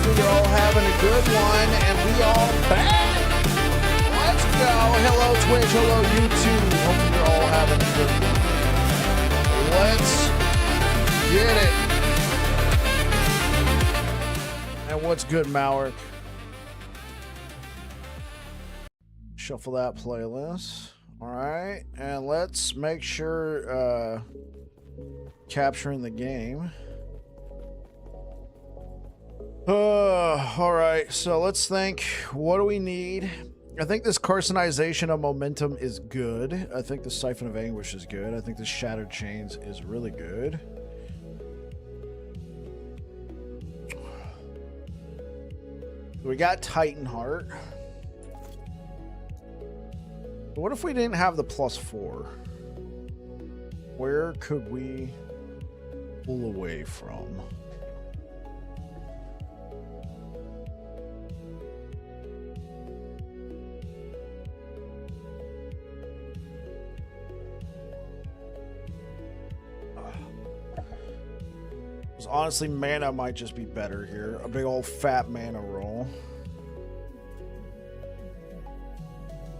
Hopefully you're all having a good one, and we all back. Let's go. Hello Twitch, hello YouTube. Hopefully you're all having a good one. Let's get it. And what's good, Mauer? Shuffle that playlist. All right, and let's make sure capturing the game. All right, so let's think. What do we need? I think this carcinization of momentum is good. I think the siphon of anguish is good. I think the shattered chains is really good. We got Titan Heart. What if we didn't have the +4? Where could we pull away from? Honestly, mana might just be better here. A big old fat mana roll.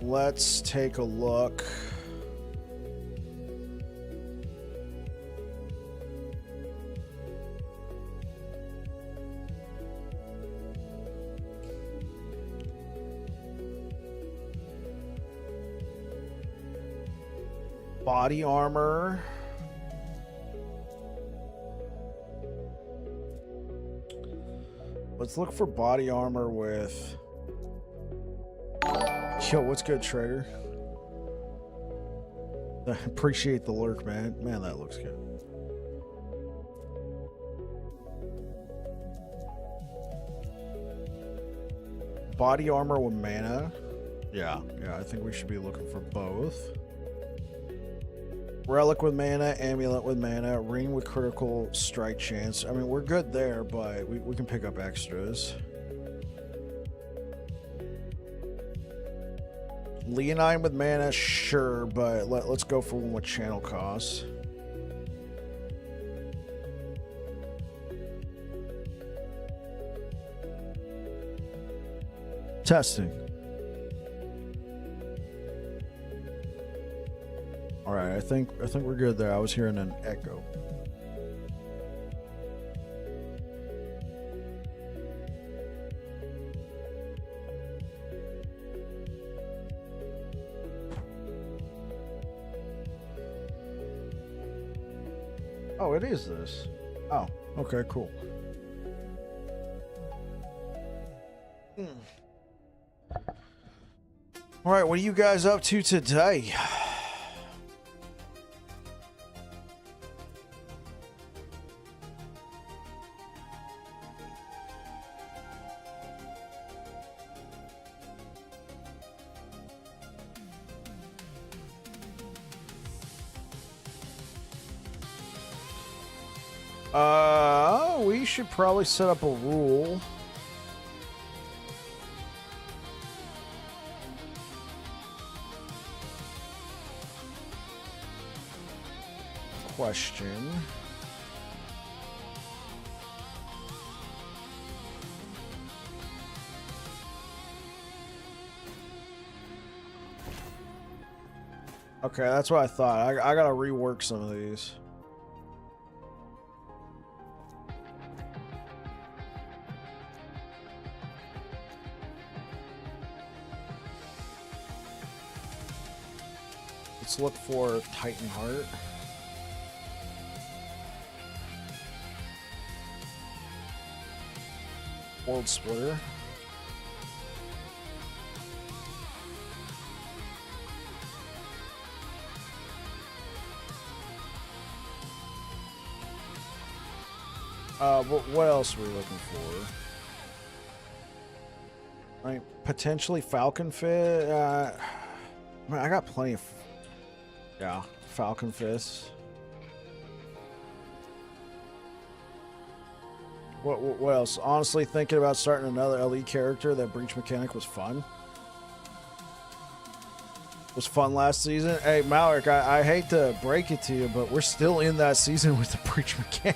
Let's take a look. Body armor. Let's look for body armor with... Yo, what's good, Trader? I appreciate the lurk, man. Man, that looks good. Body armor with mana. Yeah, I think we should be looking for both. Relic with mana, amulet with mana, ring with critical strike chance. I mean, we're good there, but we can pick up extras. Leonine with mana, sure, but let's go for one with channel costs. Testing. All right, I think we're good there. I was hearing an echo. Oh, it is this. Oh, okay, cool. All right, what are you guys up to today? We should probably set up a rule. Question. Okay, that's what I thought. I gotta rework some of these. Let's look for Titan Heart. World Splitter. What else are we looking for? I mean, potentially Falcon Fit. I mean, I got plenty of... Yeah, Falcon Fist. What else? Honestly, thinking about starting another elite character. That breach mechanic was fun. Was fun last season. Hey, Malik, I hate to break it to you, but we're still in that season with the breach mechanic.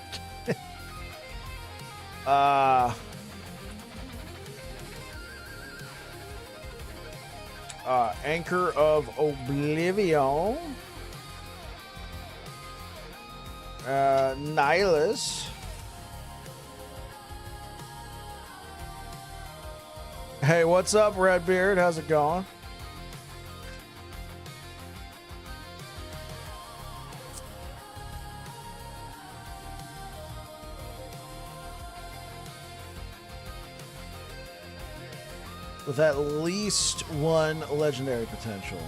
Anchor of Oblivion. Nihilus. Hey, what's up, Redbeard? How's it going? With at least one legendary potential.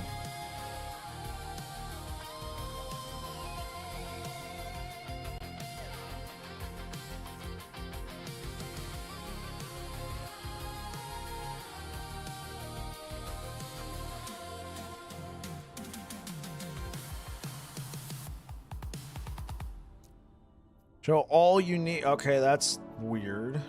Show all unique. Okay, that's weird.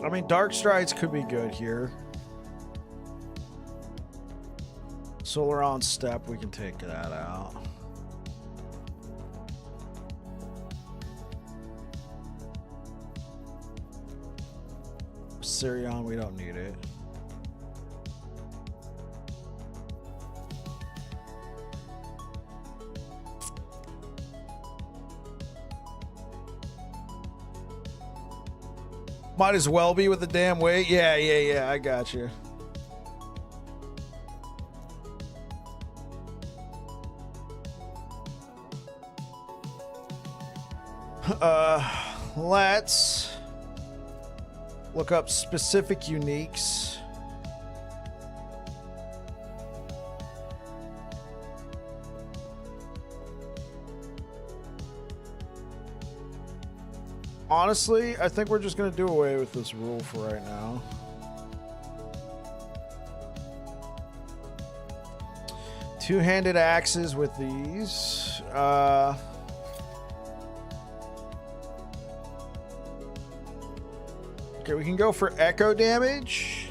I mean, Dark Strides could be good here. Solar on step, we can take that out. Sirion, we don't need it. Might as well be with the damn weight. Yeah, I got you. Let's look up specific uniques. Honestly, I think we're just going to do away with this rule for right now. Two-handed axes with these. Okay, we can go for echo damage.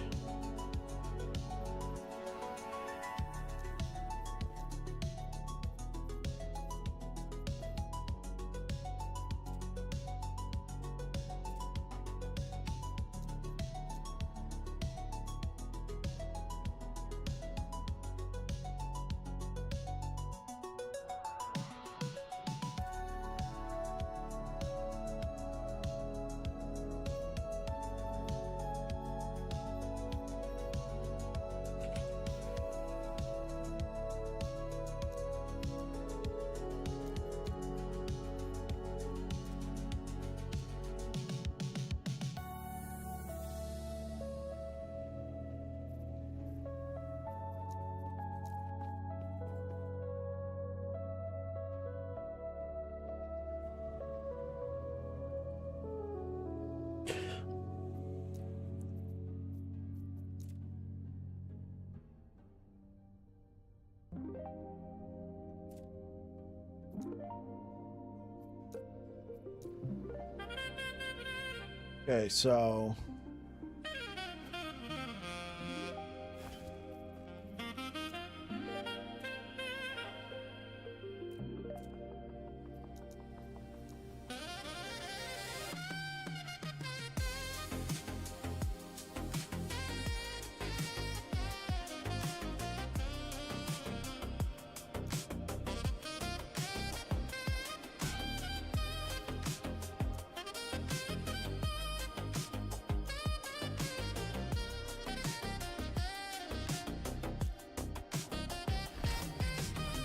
Okay, so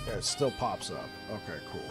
it still pops up. Okay, cool.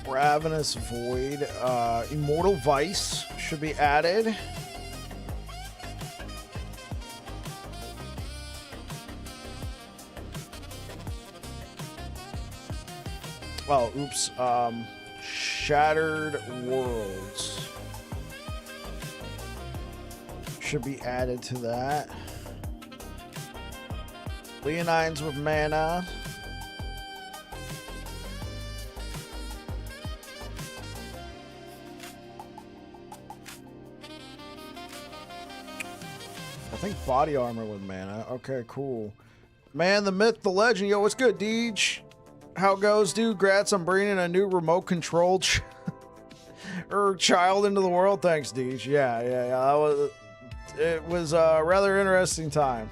Ravenous Void. Immortal Vice should be added. Oh, oops. Shattered Worlds should be added to that. Leonines with mana. I think body armor with mana. Okay, cool. Man, the myth, the legend. Yo, what's good, Deej? How it goes, dude? Grats on bringing a new remote controlled child into the world. Thanks, Deej. Yeah. It was a rather interesting time.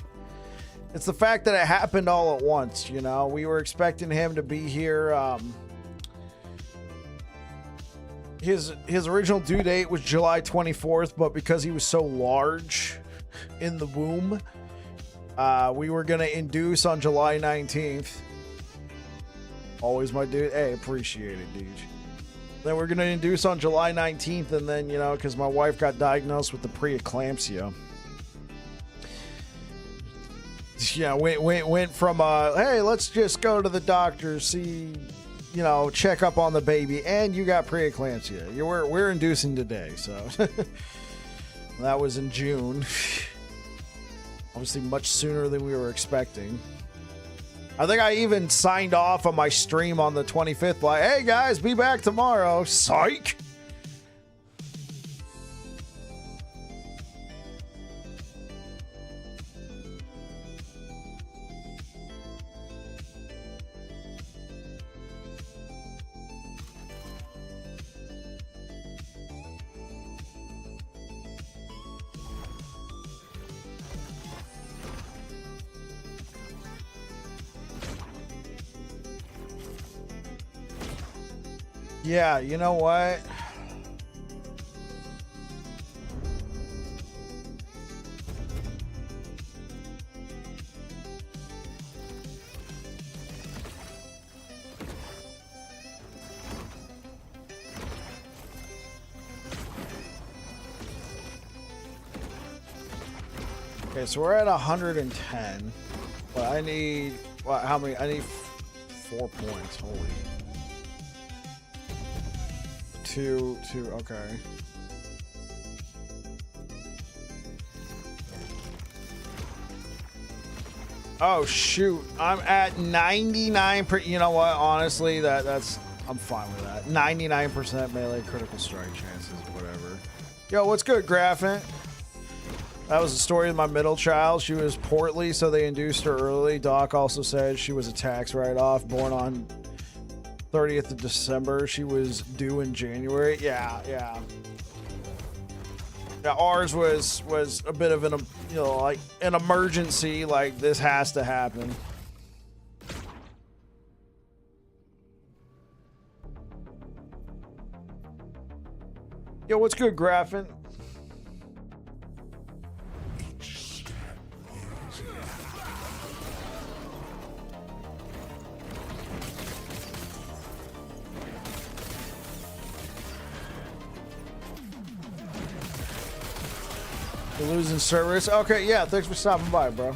It's the fact that it happened all at once, you know? We were expecting him to be here. His original due date was July 24th, but because he was so large in the womb, we were going to induce on July 19th. Always my dude. Hey, appreciate it, Deej. Then we're going to induce on July 19th, and then, you know, because my wife got diagnosed with the preeclampsia. Yeah, went from, hey, let's just go to the doctor, see, you know, check up on the baby, and you got preeclampsia. We're inducing today, so. That was in June. Obviously much sooner than we were expecting. I think I even signed off on my stream on the 25th, like, hey guys, be back tomorrow. Psych! Yeah, you know what? Okay, so we're at 110. But I need, what, how many? I need 4 points. Holy. Two, okay. Oh shoot, I'm at 99%. You know what? Honestly, that's I'm fine with that. 99% melee critical strike chances, whatever. Yo, what's good, Graphant? That was the story of my middle child. She was portly, so they induced her early. Doc also said she was a tax write-off, born on 30th of December. She was due in January. Yeah, ours was a bit of an, you know, like an emergency, like this has to happen. Yo, what's good, Graphant? You're losing service. Okay, yeah, thanks for stopping by, bro.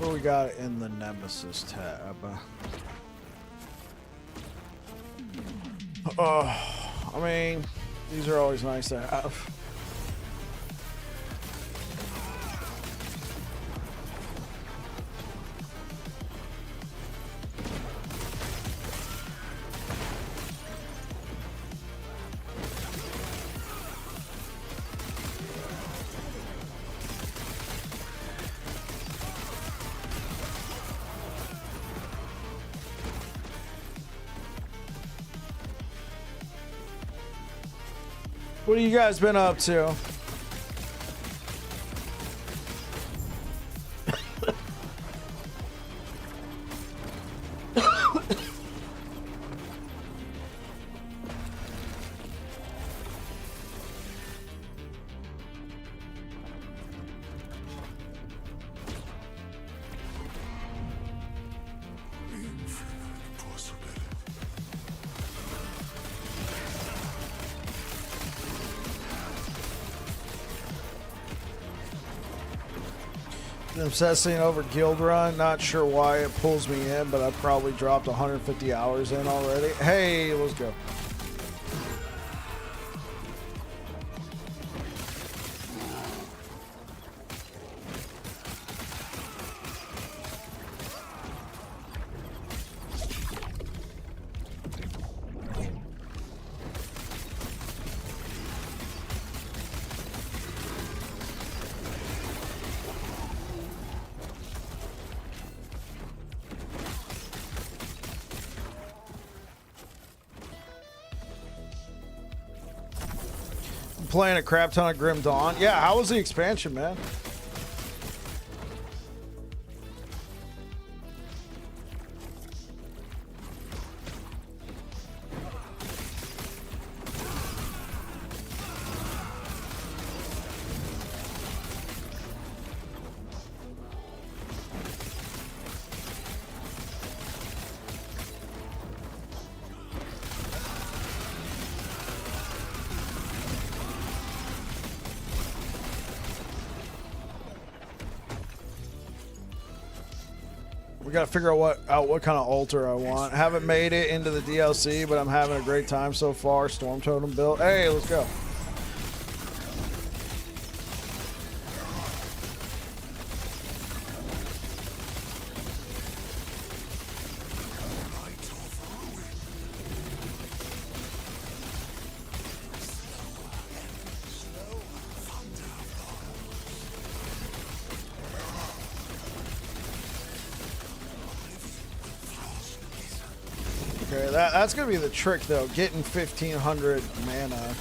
What we got in the Nemesis tab? I mean, these are always nice to have. What have you guys been up to? Obsessing over Guild Run, not sure why it pulls me in, but I probably dropped 150 hours in already. Hey, let's go. Playing a crap ton of Grim Dawn. Yeah, how was the expansion, man? We gotta figure out what kind of altar I want. Haven't made it into the DLC, but I'm having a great time so far. Storm Totem build. Hey, let's go. Okay, that's gonna be the trick though, getting 1500 mana.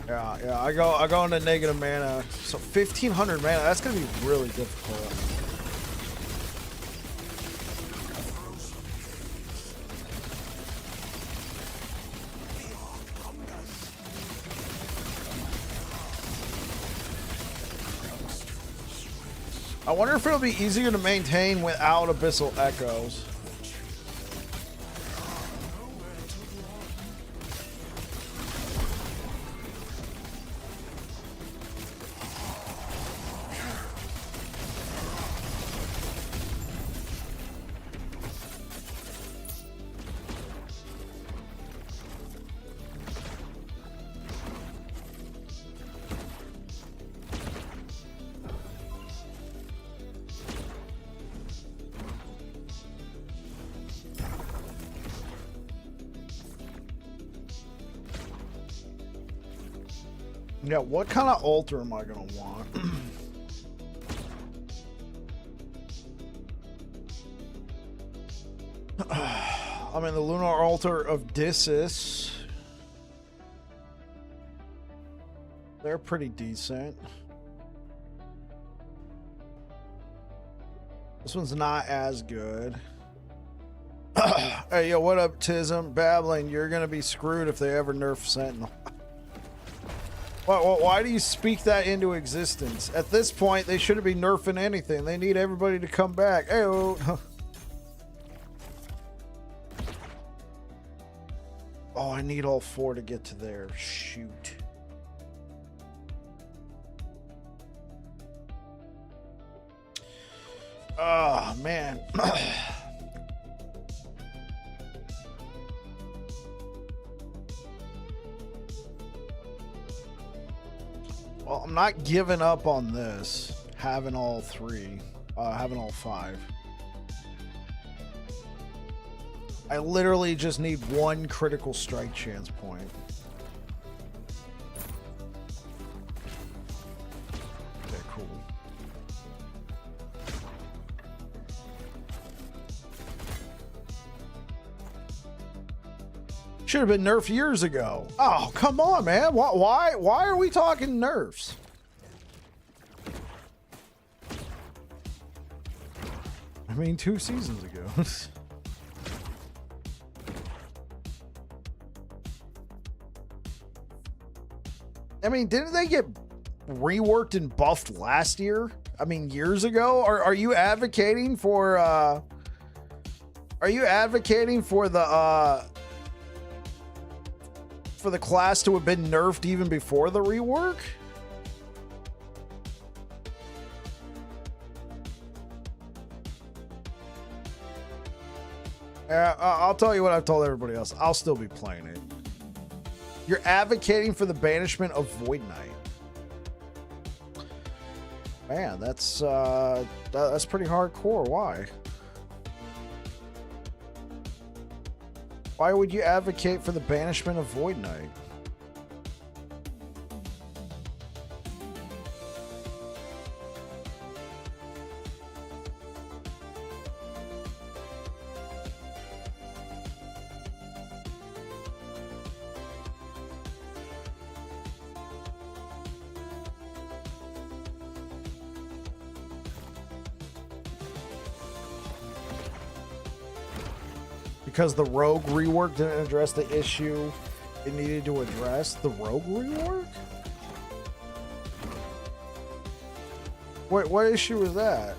Yeah, I go into negative mana. So 1500 mana, that's gonna be really difficult. I wonder if it'll be easier to maintain without Abyssal Echoes. Yeah, what kind of altar am I gonna want? I mean, the Lunar Altar of Dissus. They're pretty decent. This one's not as good. Hey, yo, what up, Tism? Babbling, you're gonna be screwed if they ever nerf Sentinel. Why do you speak that into existence? At this point, they shouldn't be nerfing anything. They need everybody to come back. Ayo. Oh, I need all 4 to get to there. Shoot. Oh, man. Well, I'm not giving up on this. Having all three. Having all five. I literally just need one critical strike chance point. Okay, cool. Should have been nerfed years ago. Oh, come on, man. Why are we talking nerfs? I mean, 2 seasons ago. I mean, didn't they get reworked and buffed last year? I mean, years ago? Are you advocating for the class to have been nerfed even before the rework? I'll tell you what I've told everybody else. I'll still be playing it. You're advocating for the banishment of Void Knight. Man, that's pretty hardcore. Why? Why would you advocate for the banishment of Void Knight? Because the rogue rework didn't address the issue it needed to address? The rogue rework? Wait, what issue was that?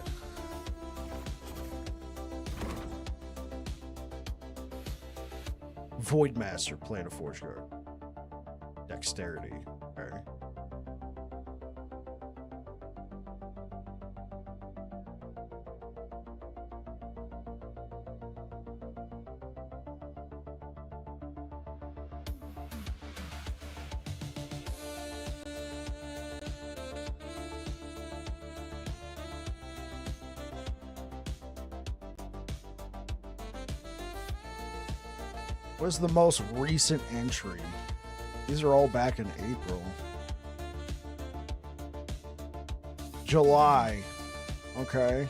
Voidmaster playing a Forge Guard. Dexterity. Okay. What's the most recent entry? These are all back in April. July. Okay.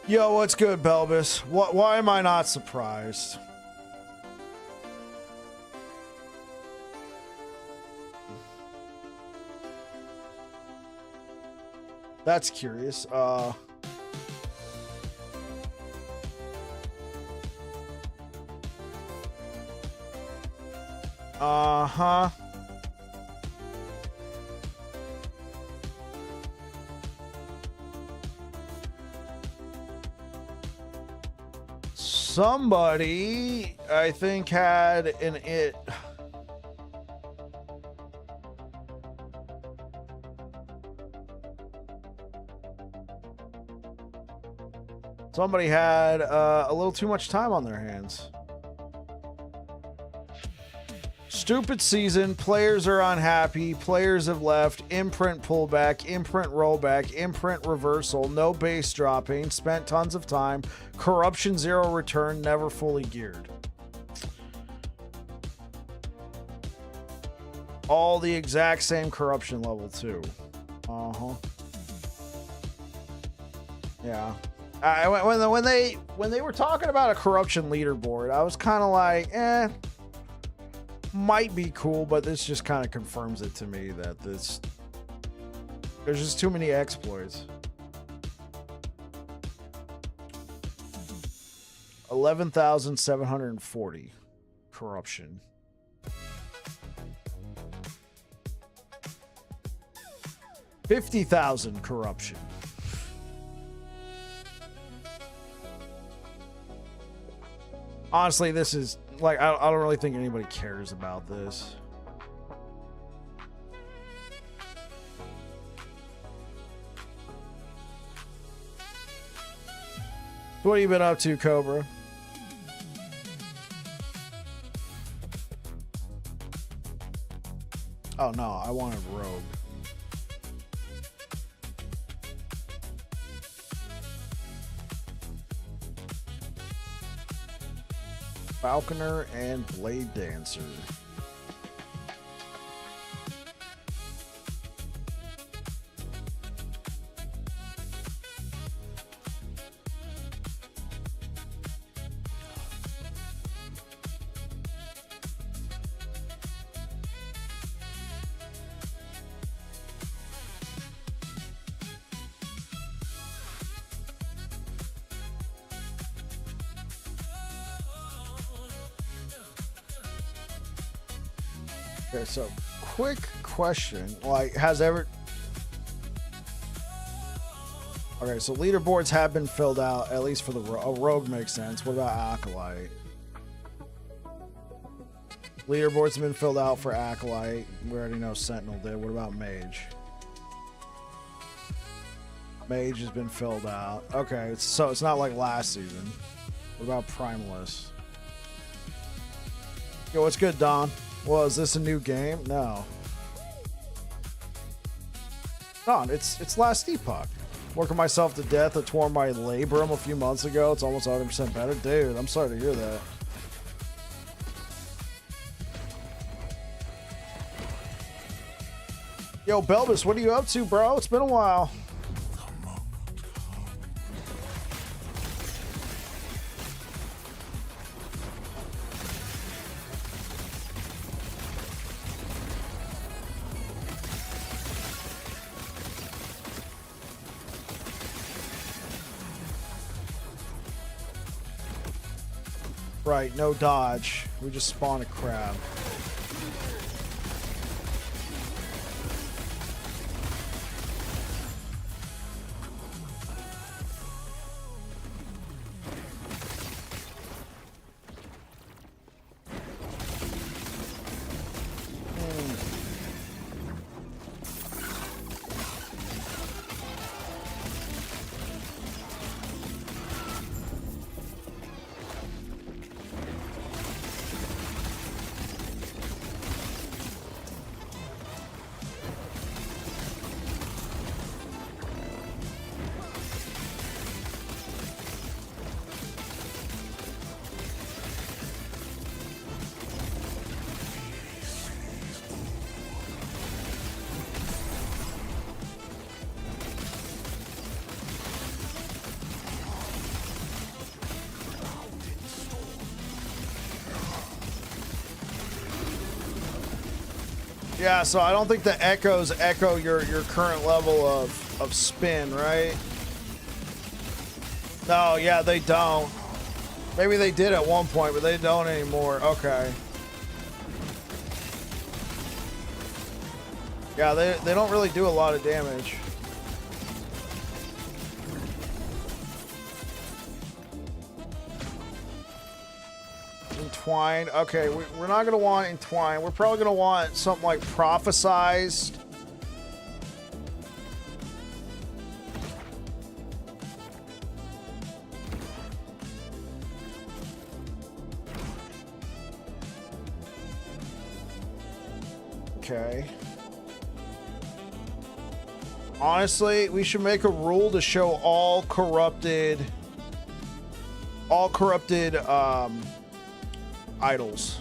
Yo, what's good, Belbus? Why am I not surprised? That's curious. Uh-huh. Somebody, I think, had an it. Somebody had a little too much time on their hands. Stupid season. Players are unhappy. Players have left. Imprint pullback. Imprint rollback. Imprint reversal. No base dropping. Spent tons of time. Corruption 0 return. Never fully geared. All the exact same corruption level too. Uh-huh. Yeah. When they were talking about a corruption leaderboard, I was kind of like, might be cool, but this just kind of confirms it to me that there's just too many exploits. 11,740 corruption. 50,000 corruption. Honestly, this is like, I don't really think anybody cares about this. What have you been up to, Cobra? Oh no, I wanted Rogue. Falconer and Blade Dancer. Okay, so quick question, like, has ever... Okay, so leaderboards have been filled out, at least for the Rogue makes sense. What about Acolyte? Leaderboards have been filled out for Acolyte. We already know Sentinel did. What about Mage? Mage has been filled out. Okay, so it's not like last season. What about Primalist? Yo, what's good, Don? Well, is this a new game? No. Don, it's last Epoch. Working myself to death. I tore my labrum a few months ago. It's almost 100% better. Dude, I'm sorry to hear that. Yo, Belbus, what are you up to, bro? It's been a while. Right, no dodge. We just spawn a crab. Yeah, so I don't think the echoes echo your current level of spin, right? No, yeah, they don't. Maybe they did at one point, but they don't anymore. Okay. Yeah, they don't really do a lot of damage. Entwine. Okay, we're not gonna want Entwine. We're probably gonna want something like Prophesized. Okay. Honestly, we should make a rule to show all corrupted idols.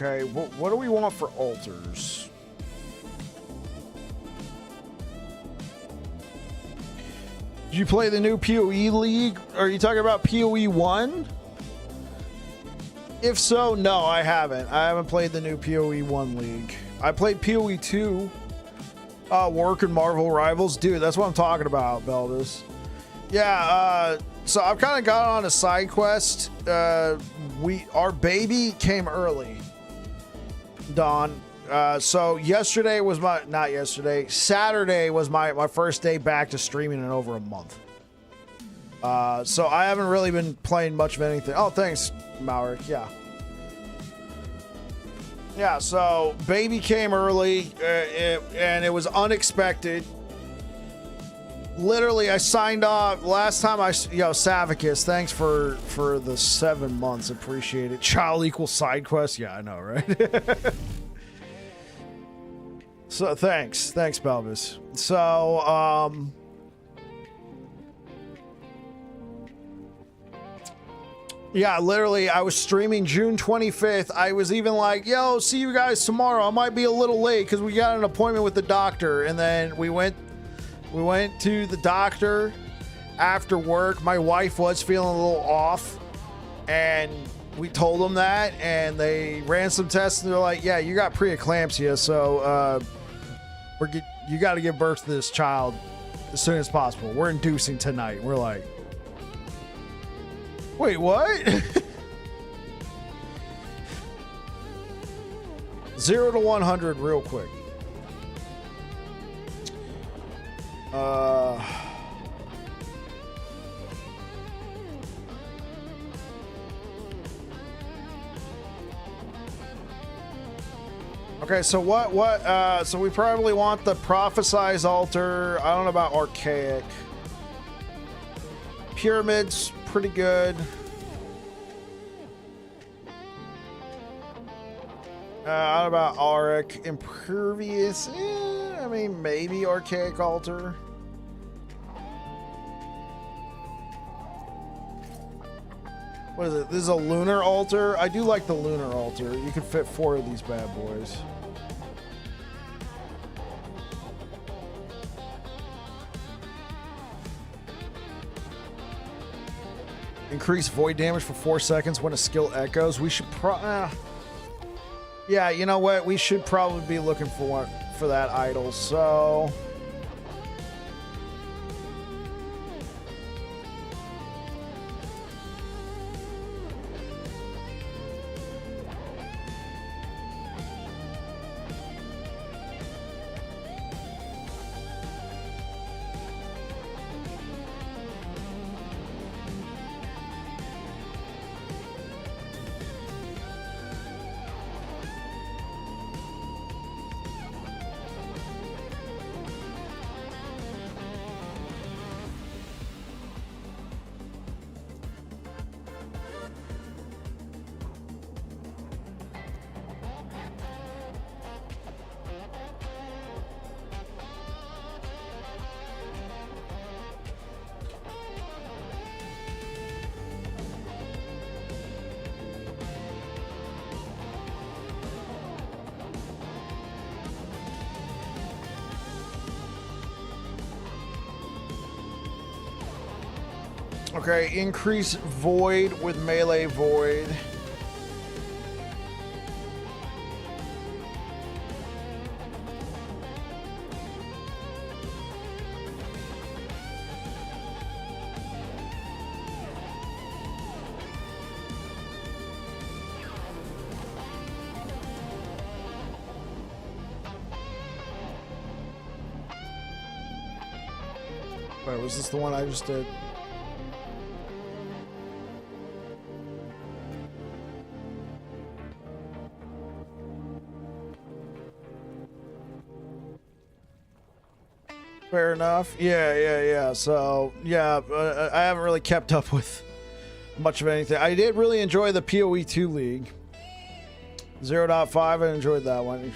Okay, what do we want for altars? Did you play the new PoE League? Are you talking about PoE 1? If so, no, I haven't. I haven't played the new PoE 1 League. I played PoE 2. Work and Marvel Rivals. Dude, that's what I'm talking about, Belvis. Yeah, so I've kind of got on a side quest. Our baby came early, Dawn. So yesterday was Saturday was my first day back to streaming in over a month. So I haven't really been playing much of anything. Oh, thanks, Maurik. Yeah. Yeah, so baby came early, and it was unexpected. Literally, I signed off last time. Savicus, thanks for the 7 months. Appreciate it. Child equals side quest. Yeah, I know, right? So thanks, Belvis. So yeah, literally, I was streaming June 25th. I was even like, yo, see you guys tomorrow. I might be a little late because we got an appointment with the doctor. And then we went to the doctor after work. My wife was feeling a little off, and we told them that, and they ran some tests, and they're like, yeah, you got preeclampsia, so you got to give birth to this child as soon as possible. We're inducing tonight. We're like, wait, what? 0 to 100 real quick. Okay, so so we probably want the Prophesize Altar. I don't know about Archaic. Pyramids, pretty good. How about Auric? Impervious? I mean, maybe Archaic Altar. What is it? This is a Lunar Altar? I do like the Lunar Altar. You can fit 4 of these bad boys. Increase void damage for 4 seconds when a skill echoes. We should yeah, you know what? We should probably be looking for that idol. So okay, increase void with melee void. Wait, was this the one I just did? Fair enough. Yeah. So, yeah, I haven't really kept up with much of anything. I did really enjoy the PoE 2 League. 0.5, I enjoyed that one.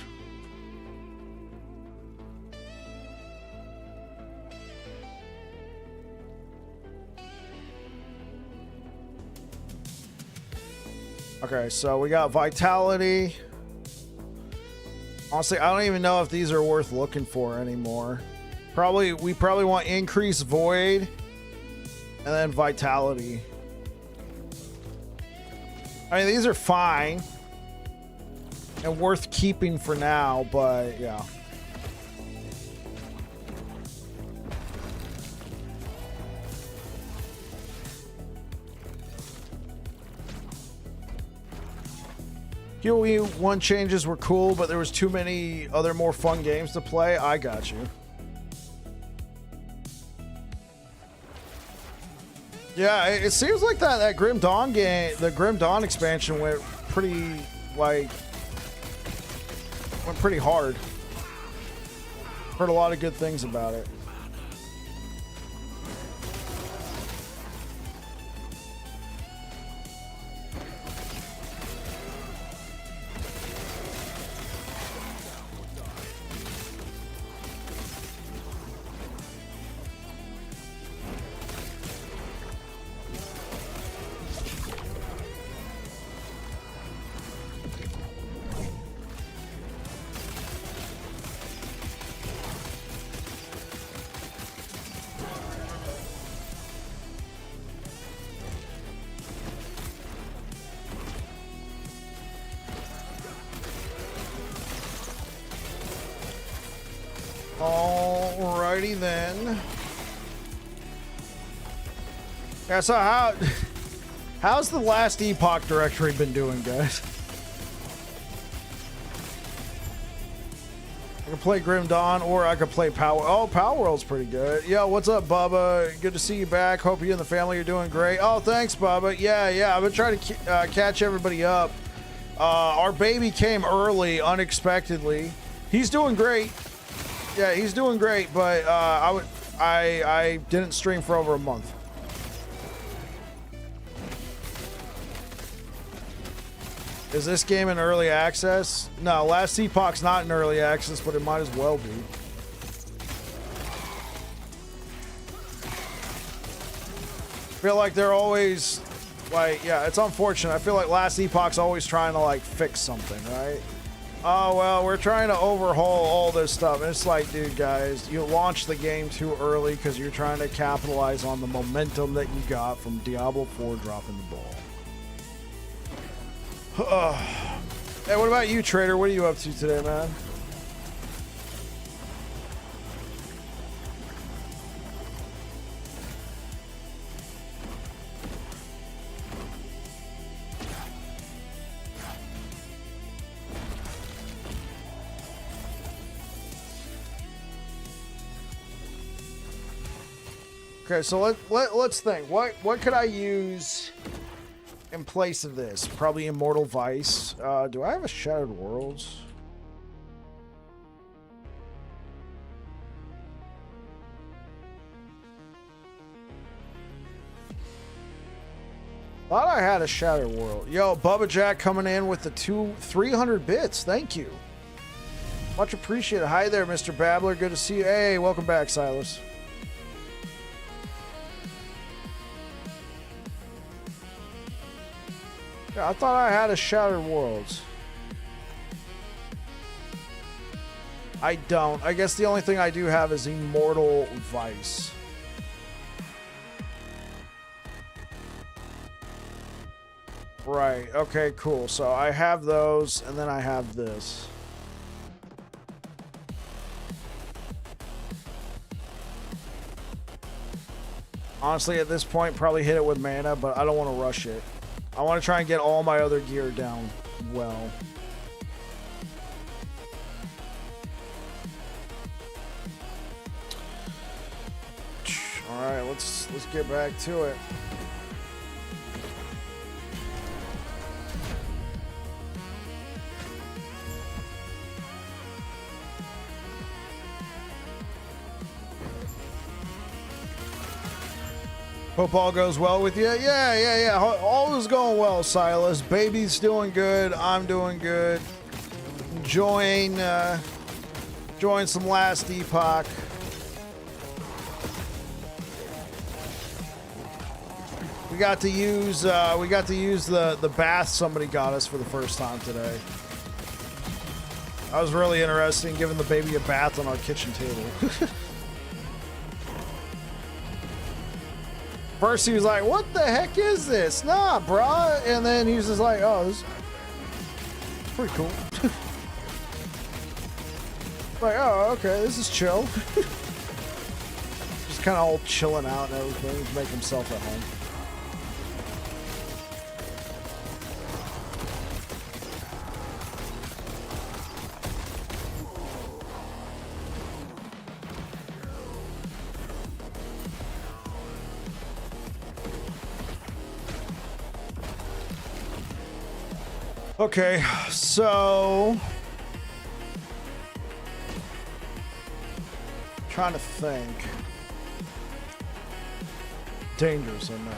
Okay, so we got Vitality. Honestly, I don't even know if these are worth looking for anymore. We probably want Increase Void And then Vitality. I mean, these are fine. And worth keeping for now, but yeah. QE1 changes were cool, but there was too many other more fun games to play. I got you. Yeah, it seems like that Grim Dawn game, the Grim Dawn expansion went pretty hard. Heard a lot of good things about it. Alrighty then. Yeah, so how's the last Epoch directory been doing, guys? I can play Grim Dawn or I could play Power. Oh, Power World's pretty good. Yo, what's up, Bubba? Good to see you back. Hope you and the family are doing great. Oh, thanks, Bubba. Yeah. I've been trying to catch everybody up. Our baby came early, unexpectedly. He's doing great. Yeah, he's doing great, but I didn't stream for over a month. Is this game in early access? No, Last Epoch's not in early access, but it might as well be. Feel like they're always like, yeah, it's unfortunate. I feel like Last Epoch's always trying to like fix something, right? Oh, well, we're trying to overhaul all this stuff. And it's like, dude, guys, you launched the game too early because you're trying to capitalize on the momentum that you got from Diablo 4 dropping the ball. Hey, what about you, Trader? What are you up to today, man? Okay, so let's think. What could I use in place of this? Probably Immortal Vice. Do I have a Shattered Worlds? Thought I had a Shattered World. Yo, Bubba Jack coming in with the 300 bits. Thank you. Much appreciated. Hi there, Mr. Babbler. Good to see you. Hey, welcome back, Silas. Yeah, I thought I had a Shattered Worlds. I don't. I guess the only thing I do have is Immortal Vice. Right. Okay, cool. So I have those, and then I have this. Honestly, at this point, probably hit it with mana, but I don't want to rush it. I want to try and get all my other gear down well. All right, let's get back to it. Hope all goes well with you. Yeah. All is going well, Silas. Baby's doing good. I'm doing good. Enjoying some Last Epoch. We got to use the bath somebody got us for the first time today. That was really interesting, giving the baby a bath on our kitchen table. first he was like, what the heck is this? Nah, bruh. And then he was just like, oh, this is pretty cool. Like, oh, okay, this is chill. Just kind of all chilling out and everything to make himself at home. Okay, so trying to think. Dangerous, I know.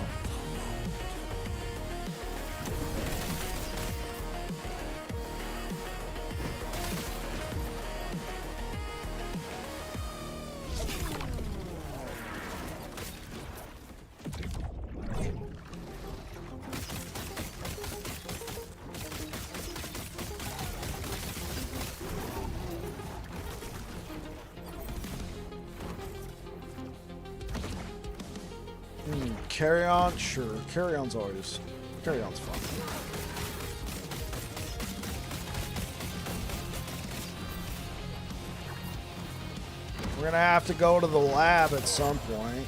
Carry on, sure. Carry on's fun. We're gonna have to go to the lab at some point.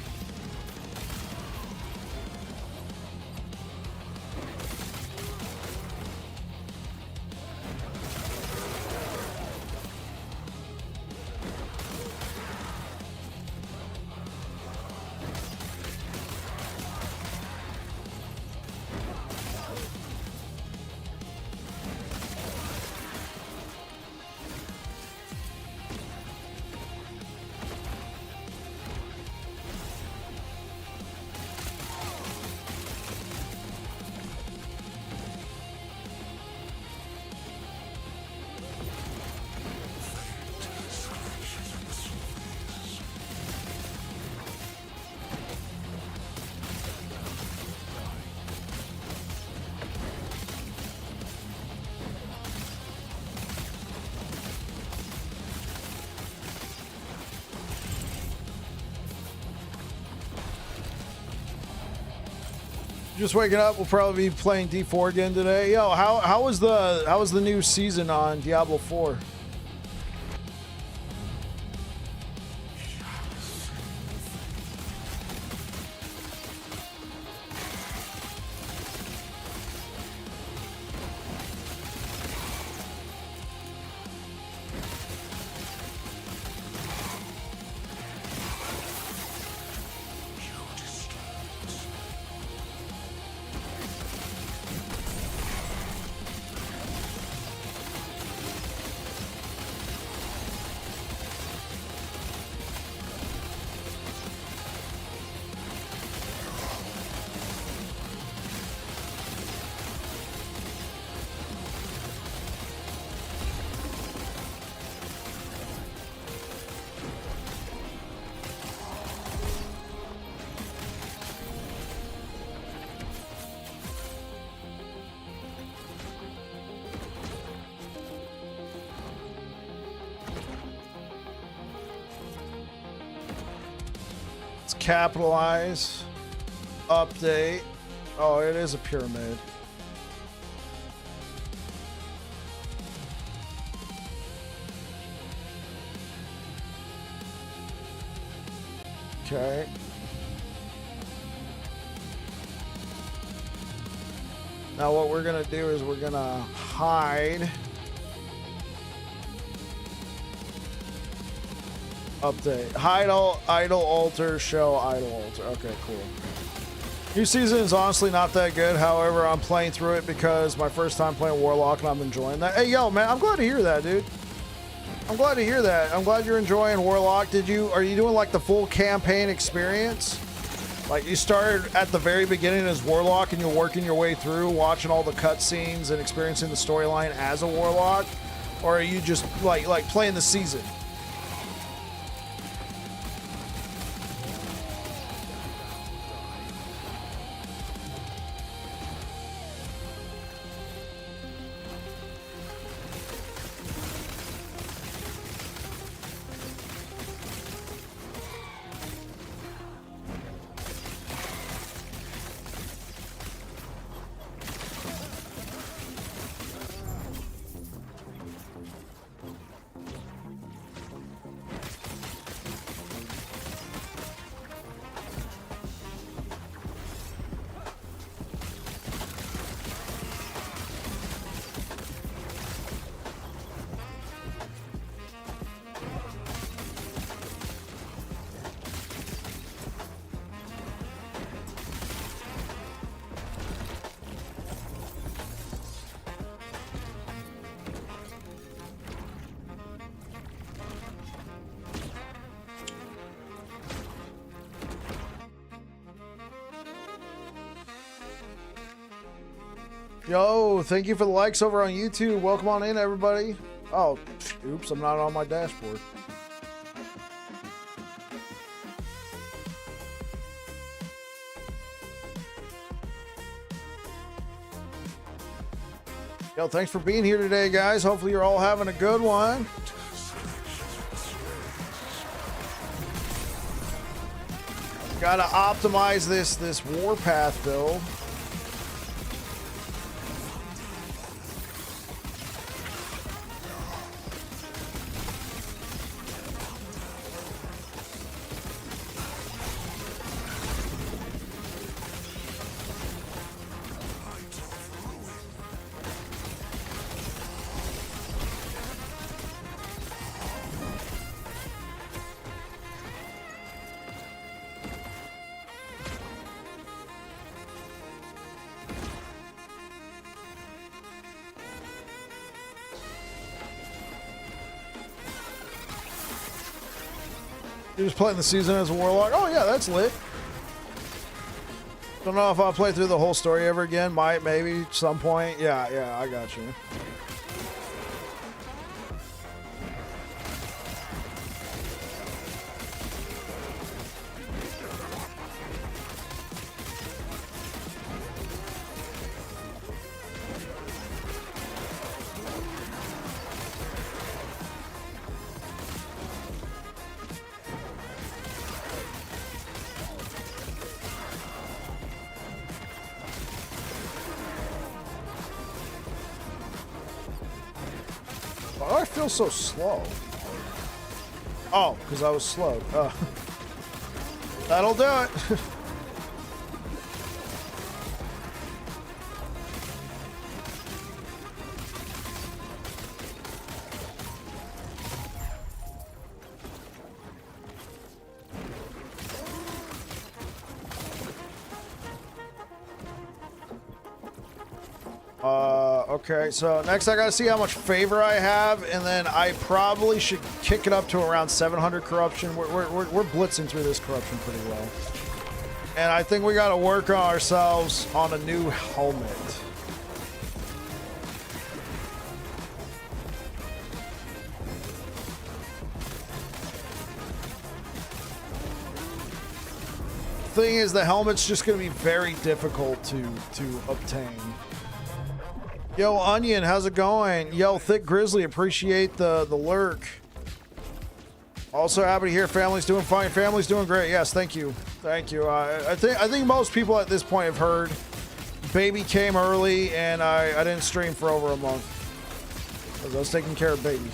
Just waking up, we'll probably be playing D4 again today. Yo, how was the new season on Diablo 4? Capitalize, update. Oh, it is a pyramid. Okay. Now what we're gonna do is we're gonna hide. Update. Hide all idle altar, show idle altar. Okay, cool. New season is honestly not that good. However, I'm playing through it because my first time playing Warlock and I'm enjoying that. Hey, yo, man, I'm glad to hear that, dude. I'm glad to hear that. I'm glad you're enjoying Warlock. Are you doing like the full campaign experience? Like you started at the very beginning as Warlock and you're working your way through, watching all the cutscenes and experiencing the storyline as a Warlock? Or are you just like playing the season? Yo, thank you for the likes over on YouTube. Welcome on in, everybody. Oh, oops, I'm not on my dashboard. Yo, thanks for being here today, guys. Hopefully you're all having a good one. Gotta optimize this Warpath build. You're just playing the season as a warlock? Oh yeah, that's lit. Don't know if I'll play through the whole story ever again. Might, maybe, some point. Yeah, I got you. Oh, I feel so slow. Oh, because I was slow. That'll do it. Okay, so next I gotta see how much favor I have, and then I probably should kick it up to around 700 corruption. We're blitzing through this corruption pretty well. And I think we gotta work on ourselves on a new helmet. Thing is, the helmet's just gonna be very difficult to obtain. Yo, Onion, how's it going? Yo, Thick Grizzly, appreciate the lurk. Also happy to hear family's doing fine. Family's doing great. Yes, thank you. Thank you. I think most people at this point have heard. Baby came early, and I didn't stream for over a month. Because I was taking care of baby.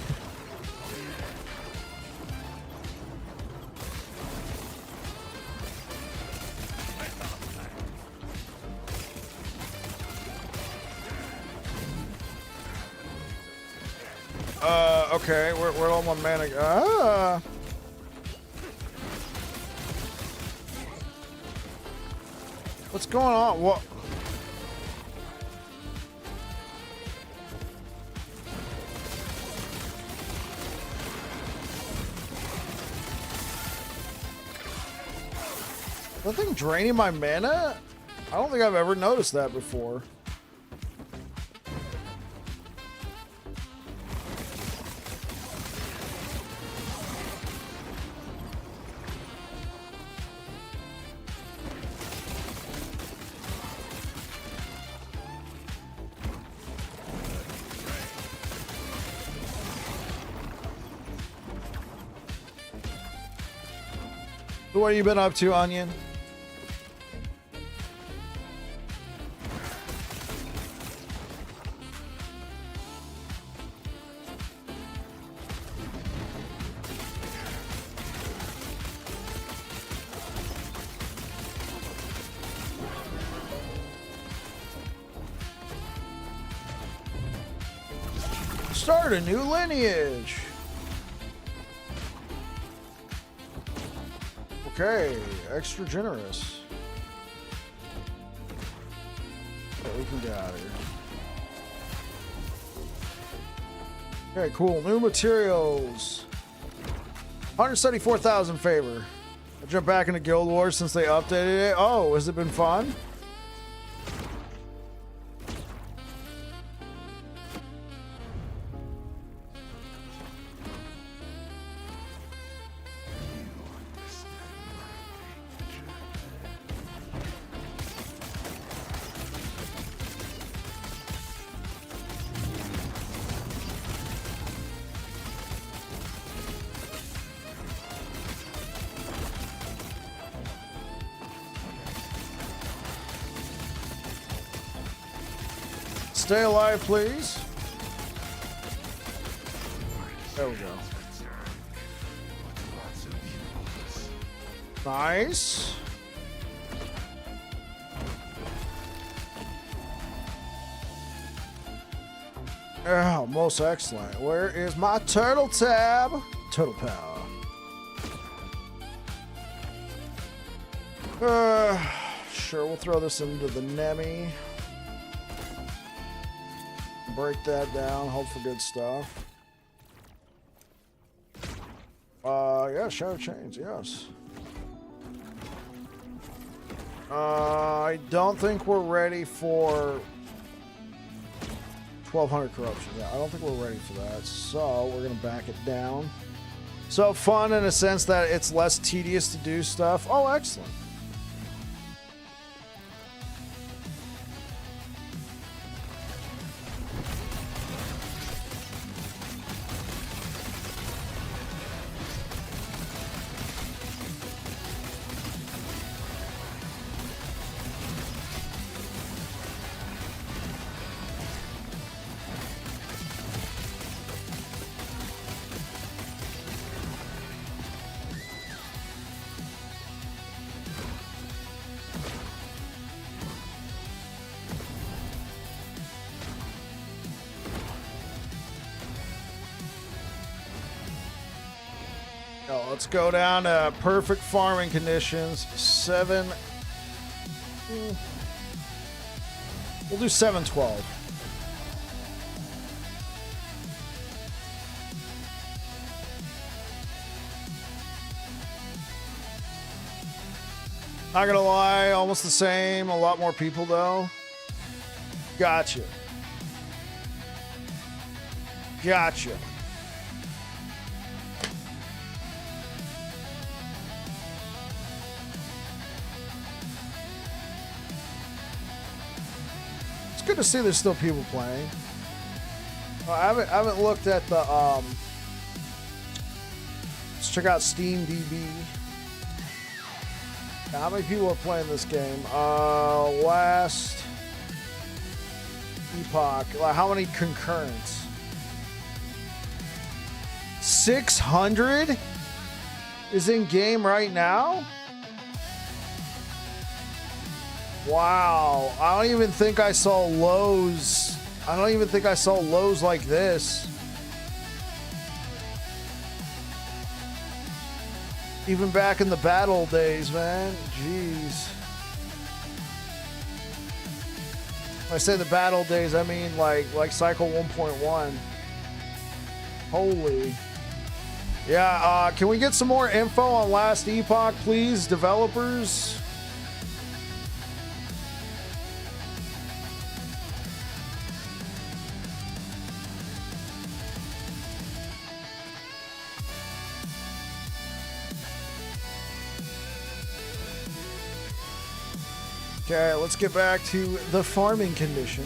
Okay, where'd all my mana go? Ah! What's going on? What? That thing draining my mana? I don't think I've ever noticed that before. What have you been up to, Onion? Start a new lineage. Okay, extra generous. Okay, we can get out of here. Okay, cool. New materials. 174,000 favor. I jumped back into Guild Wars since they updated it. Oh, has it been fun? Stay alive, please. There we go. Nice. Oh, most excellent. Where is my turtle tab? Turtle power. Sure, we'll throw this into the Nemi. Break that down. Hope for good stuff. Yeah, Shadow Chains, yes. I don't think we're ready for 1200 corruption. Yeah, I don't think we're ready for that. So we're gonna back it down. So fun in a sense that it's less tedious to do stuff. Oh, excellent. Let's go down to perfect farming conditions. 7. We'll do 712. Not gonna lie, almost the same. A lot more people though. Gotcha. Gotcha. Good to see there's still people playing. I haven't looked at the let's check out Steam DB. How many people are playing this game? Last Epoch. How many concurrents? 600 is in game right now? Wow, I don't even think I saw lows. I don't even think I saw lows like this. Even back in the battle days, man. Jeez. When I say the battle days, I mean like cycle 1.1. Holy. Yeah, can we get some more info on Last Epoch, please, developers? Okay, let's get back to the farming condition.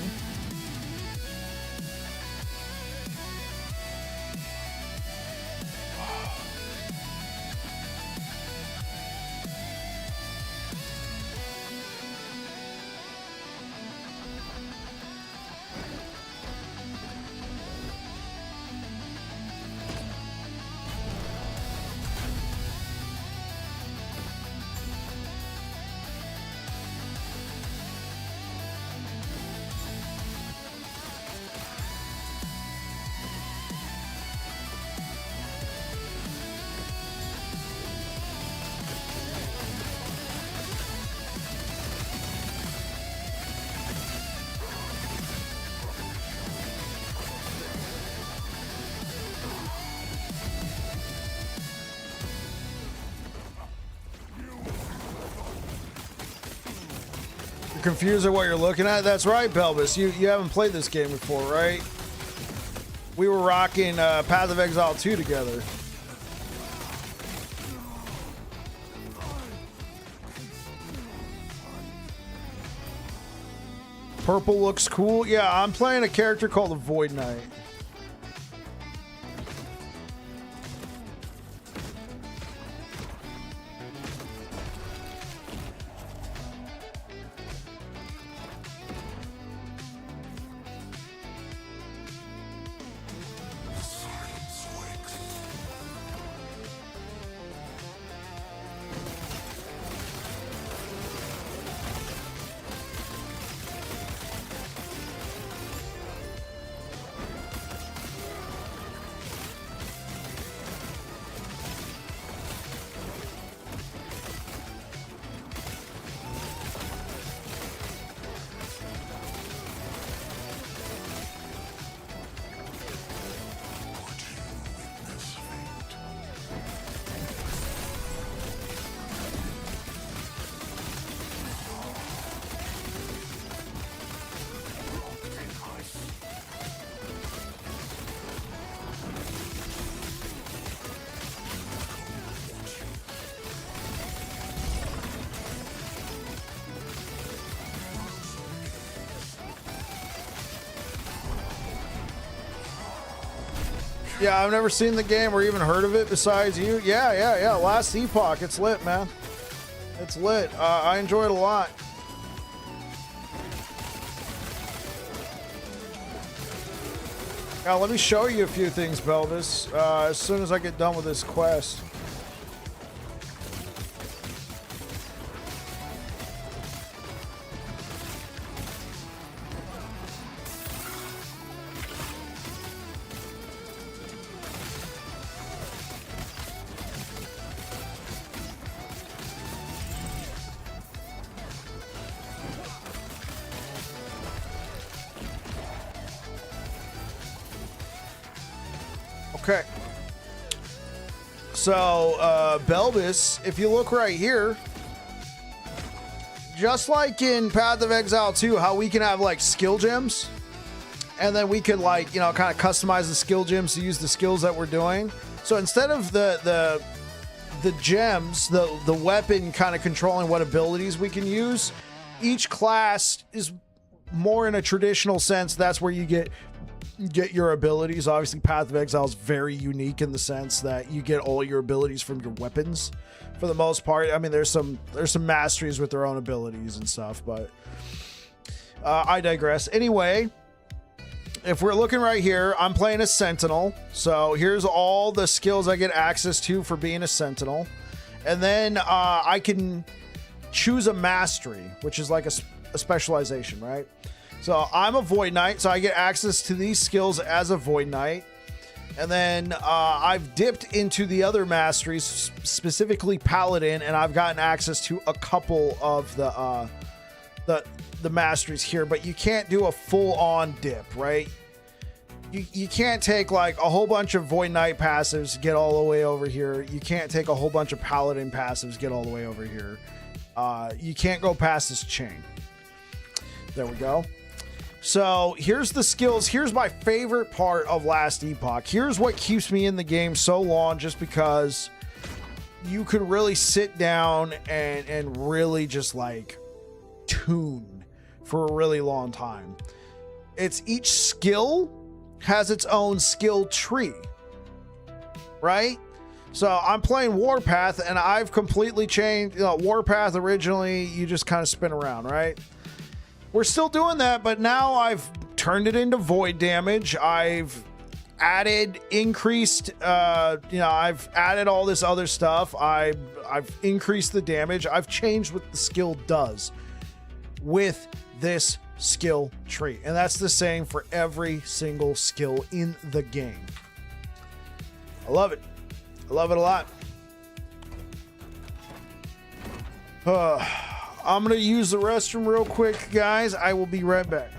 Confused at what you're looking at? That's right, Belvis. You haven't played this game before, right? We were rocking Path of Exile 2 together. Purple looks cool. Yeah, I'm playing a character called the Void Knight. Yeah, I've never seen the game or even heard of it besides you. Yeah. Last Epoch. It's lit, man. It's lit. I enjoy it a lot. Now, let me show you a few things, Belvis, as soon as I get done with this quest. Okay. So, Belvis, if you look right here, just like in Path of Exile 2, how we can have like skill gems, and then we can like, you know, kind of customize the skill gems to use the skills that we're doing. So instead of the gems, the weapon kind of controlling what abilities we can use, each class is more in a traditional sense. That's where you get your abilities. Obviously, Path of Exile is very unique in the sense that you get all your abilities from your weapons for the most part. I mean, there's some masteries with their own abilities and stuff, but I digress. Anyway, if we're looking right here, I'm playing a Sentinel. So here's all the skills I get access to for being a Sentinel. And then I can choose a mastery, which is like a specialization, right? So I'm a Void Knight, so I get access to these skills as a Void Knight. And then I've dipped into the other masteries, specifically Paladin, and I've gotten access to a couple of the masteries here, but you can't do a full-on dip, right? You can't take like a whole bunch of Void Knight passives, get all the way over here. You can't take a whole bunch of Paladin passives, get all the way over here. You can't go past this chain. There we go. So here's the skills. Here's my favorite part of Last Epoch. Here's what keeps me in the game so long, just because you could really sit down and really just like tune for a really long time. It's each skill has its own skill tree, right? So I'm playing Warpath, and I've completely changed. You know, Warpath originally, you just kind of spin around, right? We're still doing that, but now I've turned it into void damage. I've added increased, I've added all this other stuff. I've increased the damage. I've changed what the skill does with this skill tree. And that's the same for every single skill in the game. I love it. I love it a lot. I'm going to use the restroom real quick, guys. I will be right back.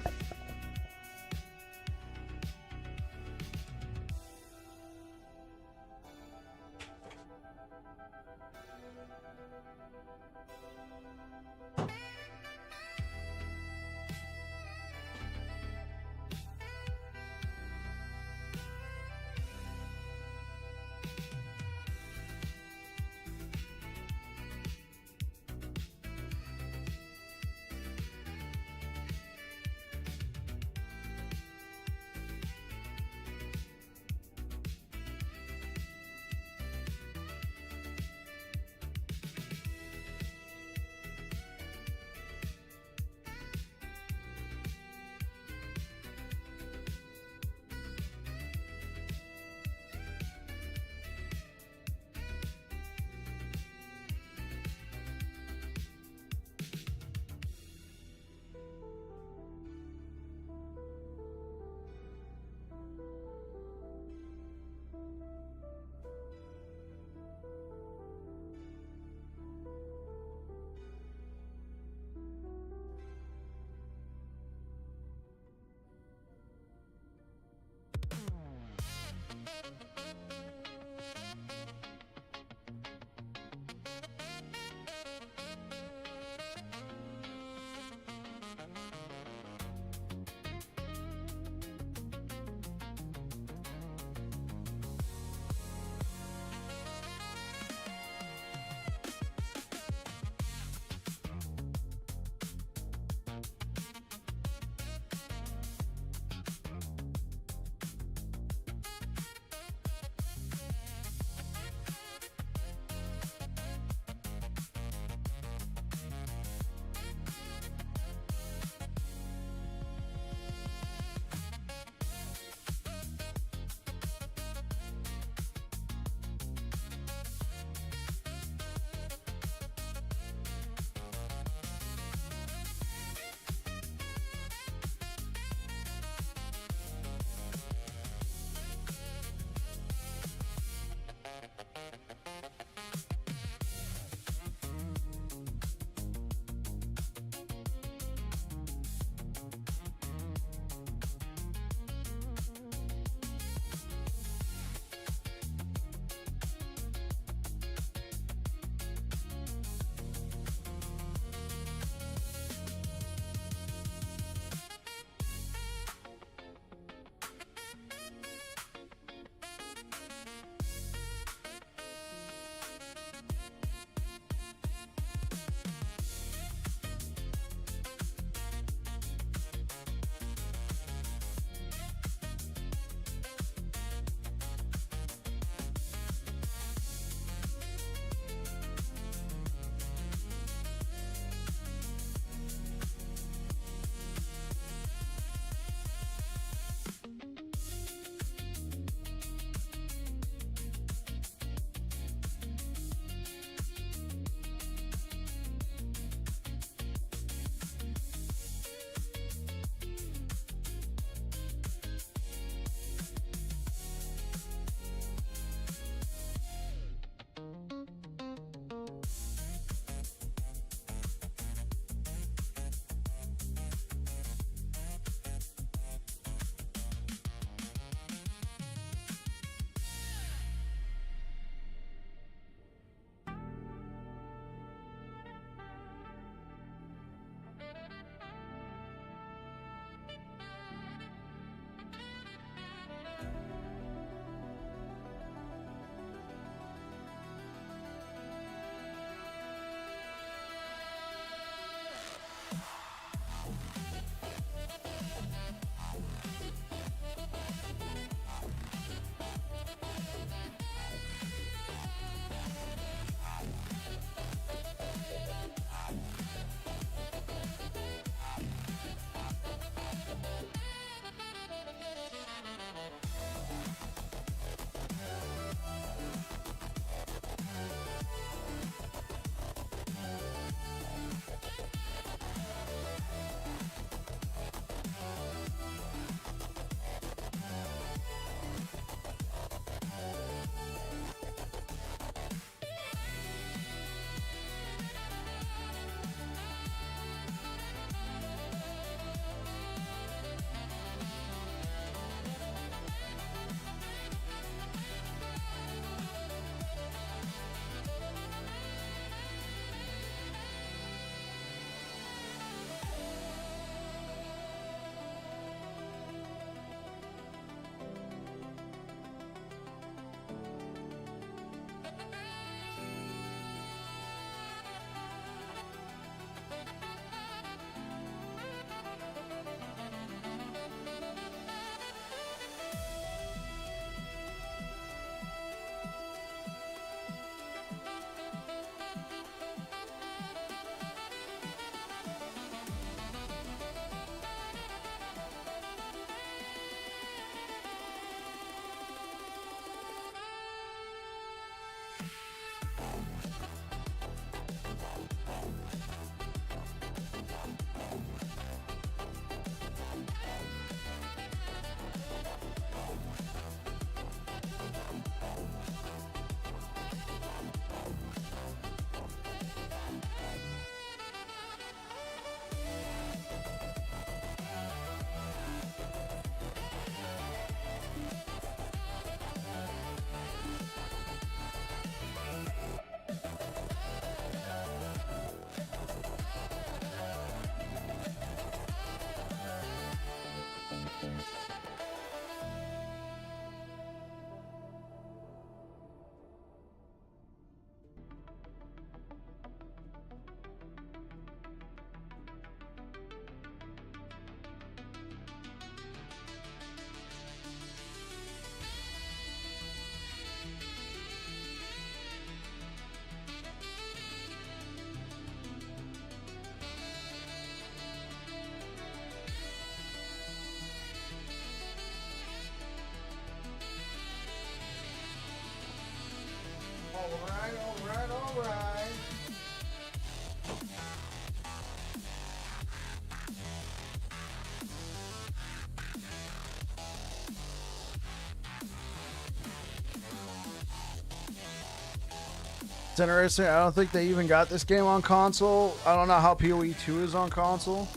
It's interesting. I don't think they even got this game on console. I don't know how PoE 2 is on console.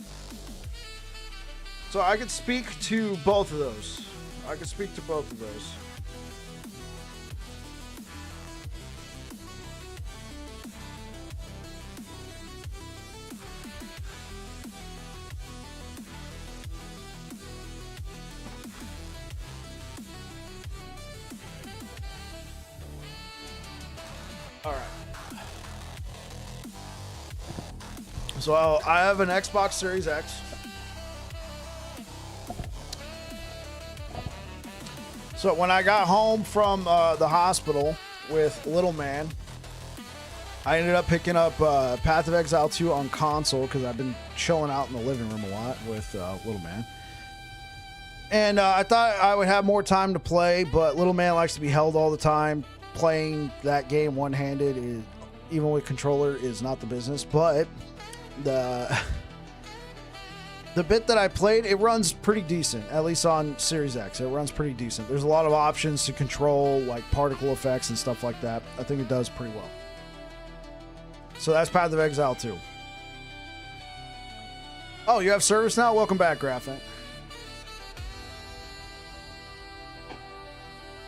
So I could speak to both of those. I could speak to both of those. All right. So I have an Xbox Series X. So when I got home from the hospital with Little Man, I ended up picking up Path of Exile 2 on console because I've been chilling out in the living room a lot with Little Man. And I thought I would have more time to play, but Little Man likes to be held all the time. Playing that game one-handed, even with controller, is not the business. But the bit that I played, it runs pretty decent, at least on Series X. It runs pretty decent. There's a lot of options to control, like particle effects and stuff like that. I think it does pretty well. So that's Path of Exile 2. Oh, you have service now? Welcome back, Graphic.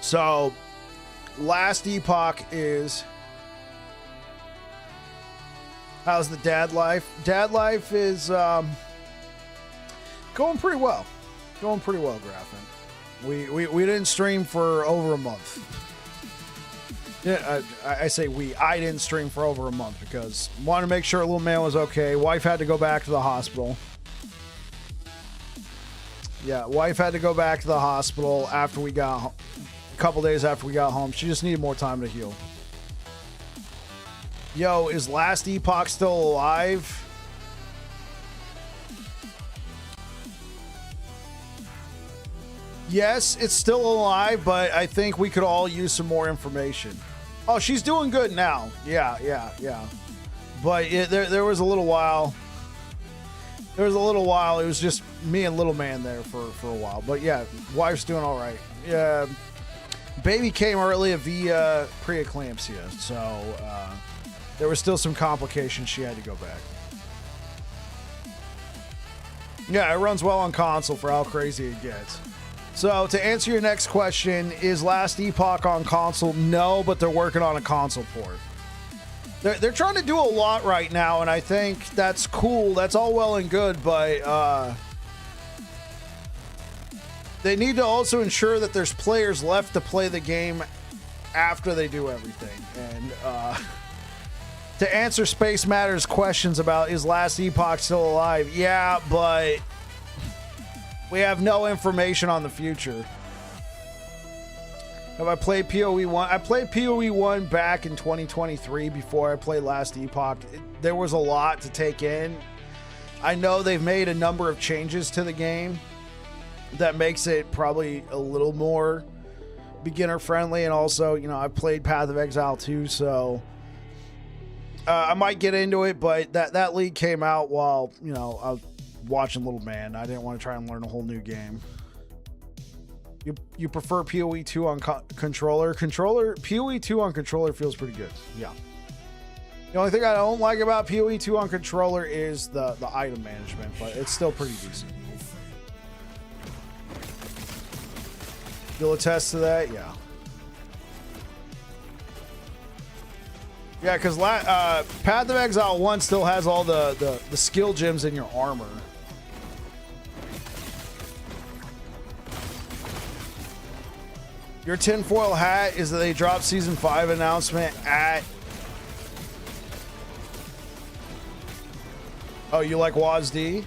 So, last Epoch is... How's the dad life? Dad life is going pretty well. Going pretty well, Graphic. We didn't stream for over a month. Yeah, I say we. I didn't stream for over a month because wanted to make sure Little Man was okay. Wife had to go back to the hospital. Yeah, wife had to go back to the hospital after we got home. A couple days after we got home. She just needed more time to heal. Yo, is Last Epoch still alive? Yes, it's still alive, but I think we could all use some more information. Oh, she's doing good now. Yeah. But there was a little while. There was a little while. It was just me and Little Man there for a while. But yeah, wife's doing all right. Yeah, baby came early via preeclampsia, so there was still some complications. She had to go back. Yeah, it runs well on console for how crazy it gets. So, to answer your next question, is Last Epoch on console? No, but they're working on a console port. They're trying to do a lot right now, and I think that's cool. That's all well and good, but they need to also ensure that there's players left to play the game after they do everything. And to answer Space Matters questions about is Last Epoch still alive? Yeah, but... we have no information on the future. Have I played PoE 1? I played PoE 1 back in 2023 before I played Last Epoch. There was a lot to take in. I know they've made a number of changes to the game that makes it probably a little more beginner friendly. And also, you know, I played Path of Exile 2, so I might get into it, but that league came out while, you know, I was watching Little Man. I didn't want to try and learn a whole new game. You prefer PoE 2 on controller? PoE 2 on controller feels pretty good. Yeah. The only thing I don't like about PoE 2 on controller is the item management, but it's still pretty decent. You'll attest to that? Yeah. Yeah, because Path of Exile 1 still has all the skill gems in your armor. Your tinfoil hat is that they dropped Season 5 announcement at... Oh, you like WASD?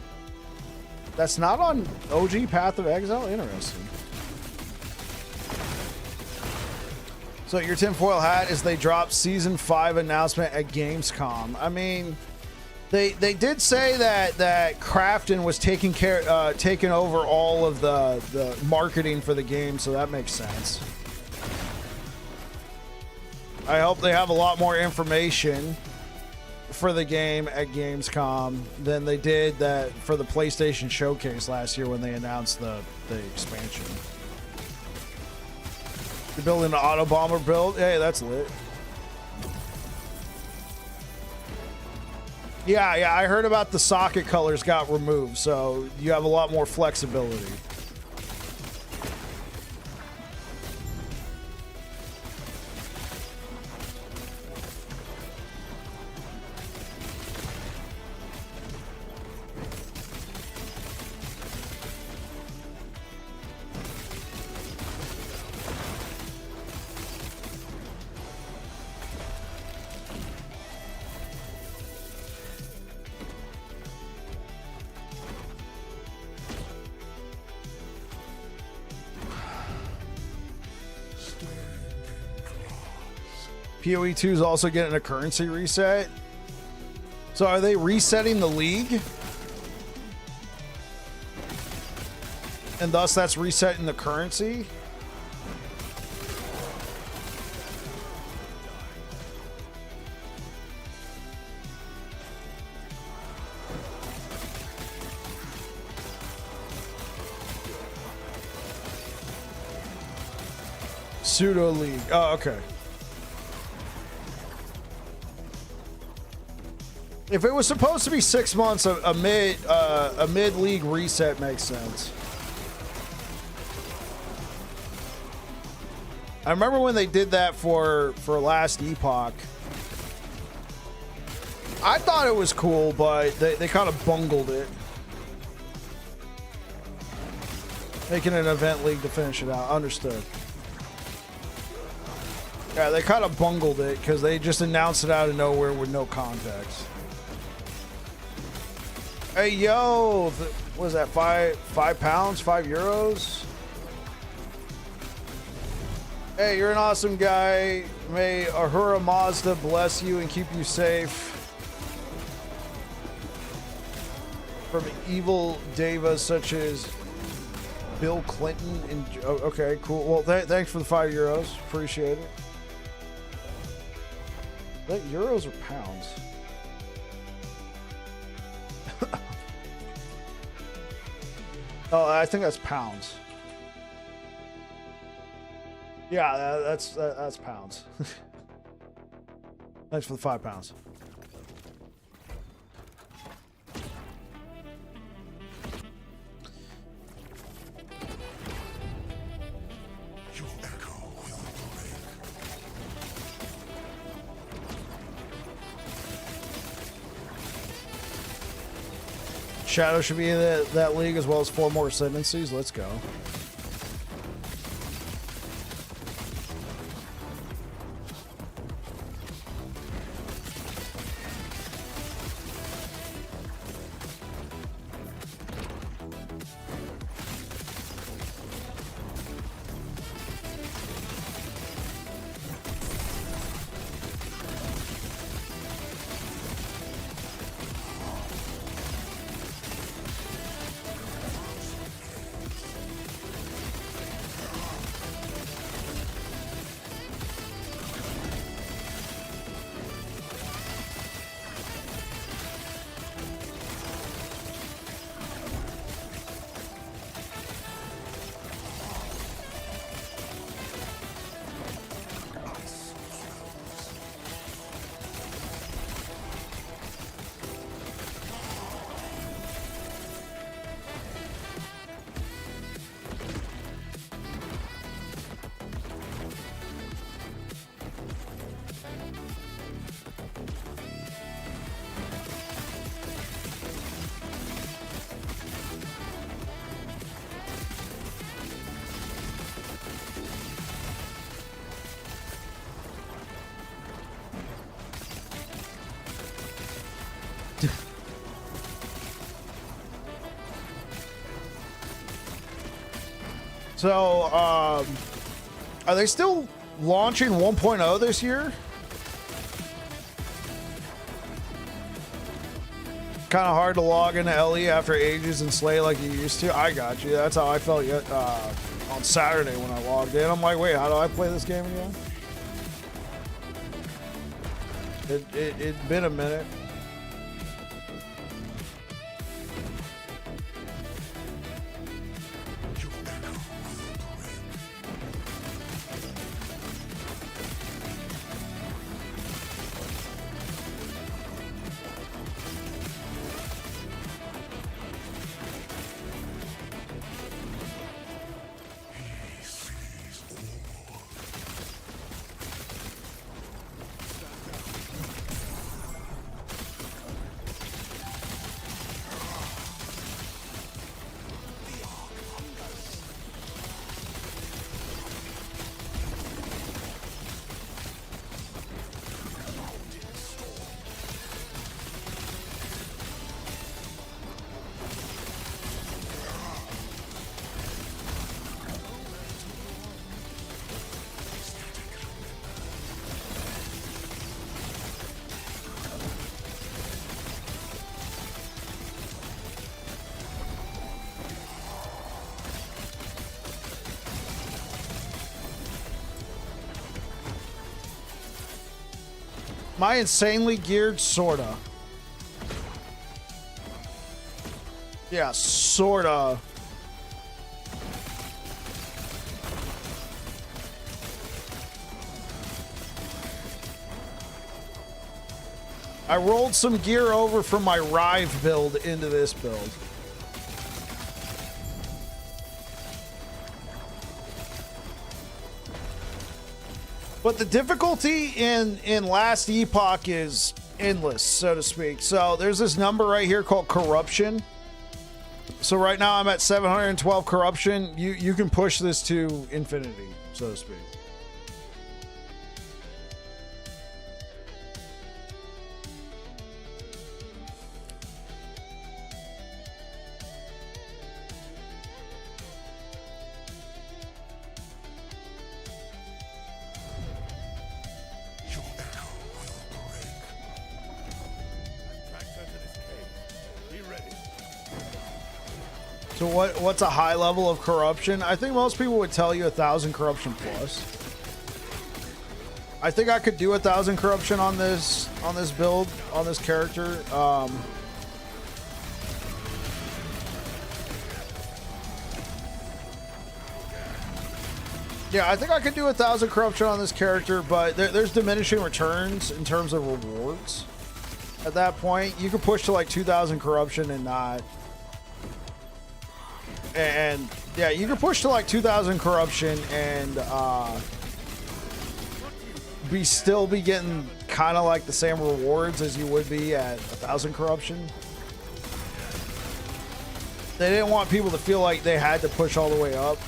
That's not on OG Path of Exile? Interesting. So your tinfoil hat is they dropped Season 5 announcement at Gamescom. I mean, they did say that Crafton was taking over all of the marketing for the game, so that makes sense. I hope they have a lot more information for the game at Gamescom than they did that for the PlayStation Showcase last year when they announced the expansion. You're building an auto bomber build? Hey, that's lit. Yeah, I heard about the socket colors got removed, so you have a lot more flexibility. PoE 2 is also getting a currency reset. So are they resetting the league? And thus that's resetting the currency? Pseudo league. Oh, okay. If it was supposed to be 6 months, a mid league reset makes sense. I remember when they did that for last Epoch. I thought it was cool, but they kind of bungled it, making an event league to finish it out. Understood. Yeah, they kind of bungled it because they just announced it out of nowhere with no context. Hey, yo, what is that, £5, €5? Hey, you're an awesome guy. May Ahura Mazda bless you and keep you safe from evil devas such as Bill Clinton. And okay, cool. Well, thanks for the €5. Appreciate it. Is that euros or pounds? Oh, I think that's pounds. Yeah, that's pounds. Thanks for the £5. Shadow should be in that league as well as 4 more ascendancies. Let's go. So, are they still launching 1.0 this year? Kind of hard to log into LE after ages and slay like you used to. I got you. That's how I felt on Saturday when I logged in. I'm like, wait, how do I play this game again? It'd been a minute. Am I insanely geared? Sorta. Yeah, sorta. I rolled some gear over from my Rive build into this build. But the difficulty in last Epoch is endless, so to speak. So there's this number right here called corruption. So right now I'm at 712 corruption. You can push this to infinity, so to speak. So what's a high level of corruption? I think most people would tell you 1,000 corruption plus. I think I could do 1,000 corruption on this build, on this character. Yeah, I think I could do 1,000 corruption on this character, but there's diminishing returns in terms of rewards. At that point, you could push to like 2,000 corruption and not. And yeah, you can push to like 2,000 corruption and still be getting kind of like the same rewards as you would be at 1,000 corruption. They didn't want people to feel like they had to push all the way up.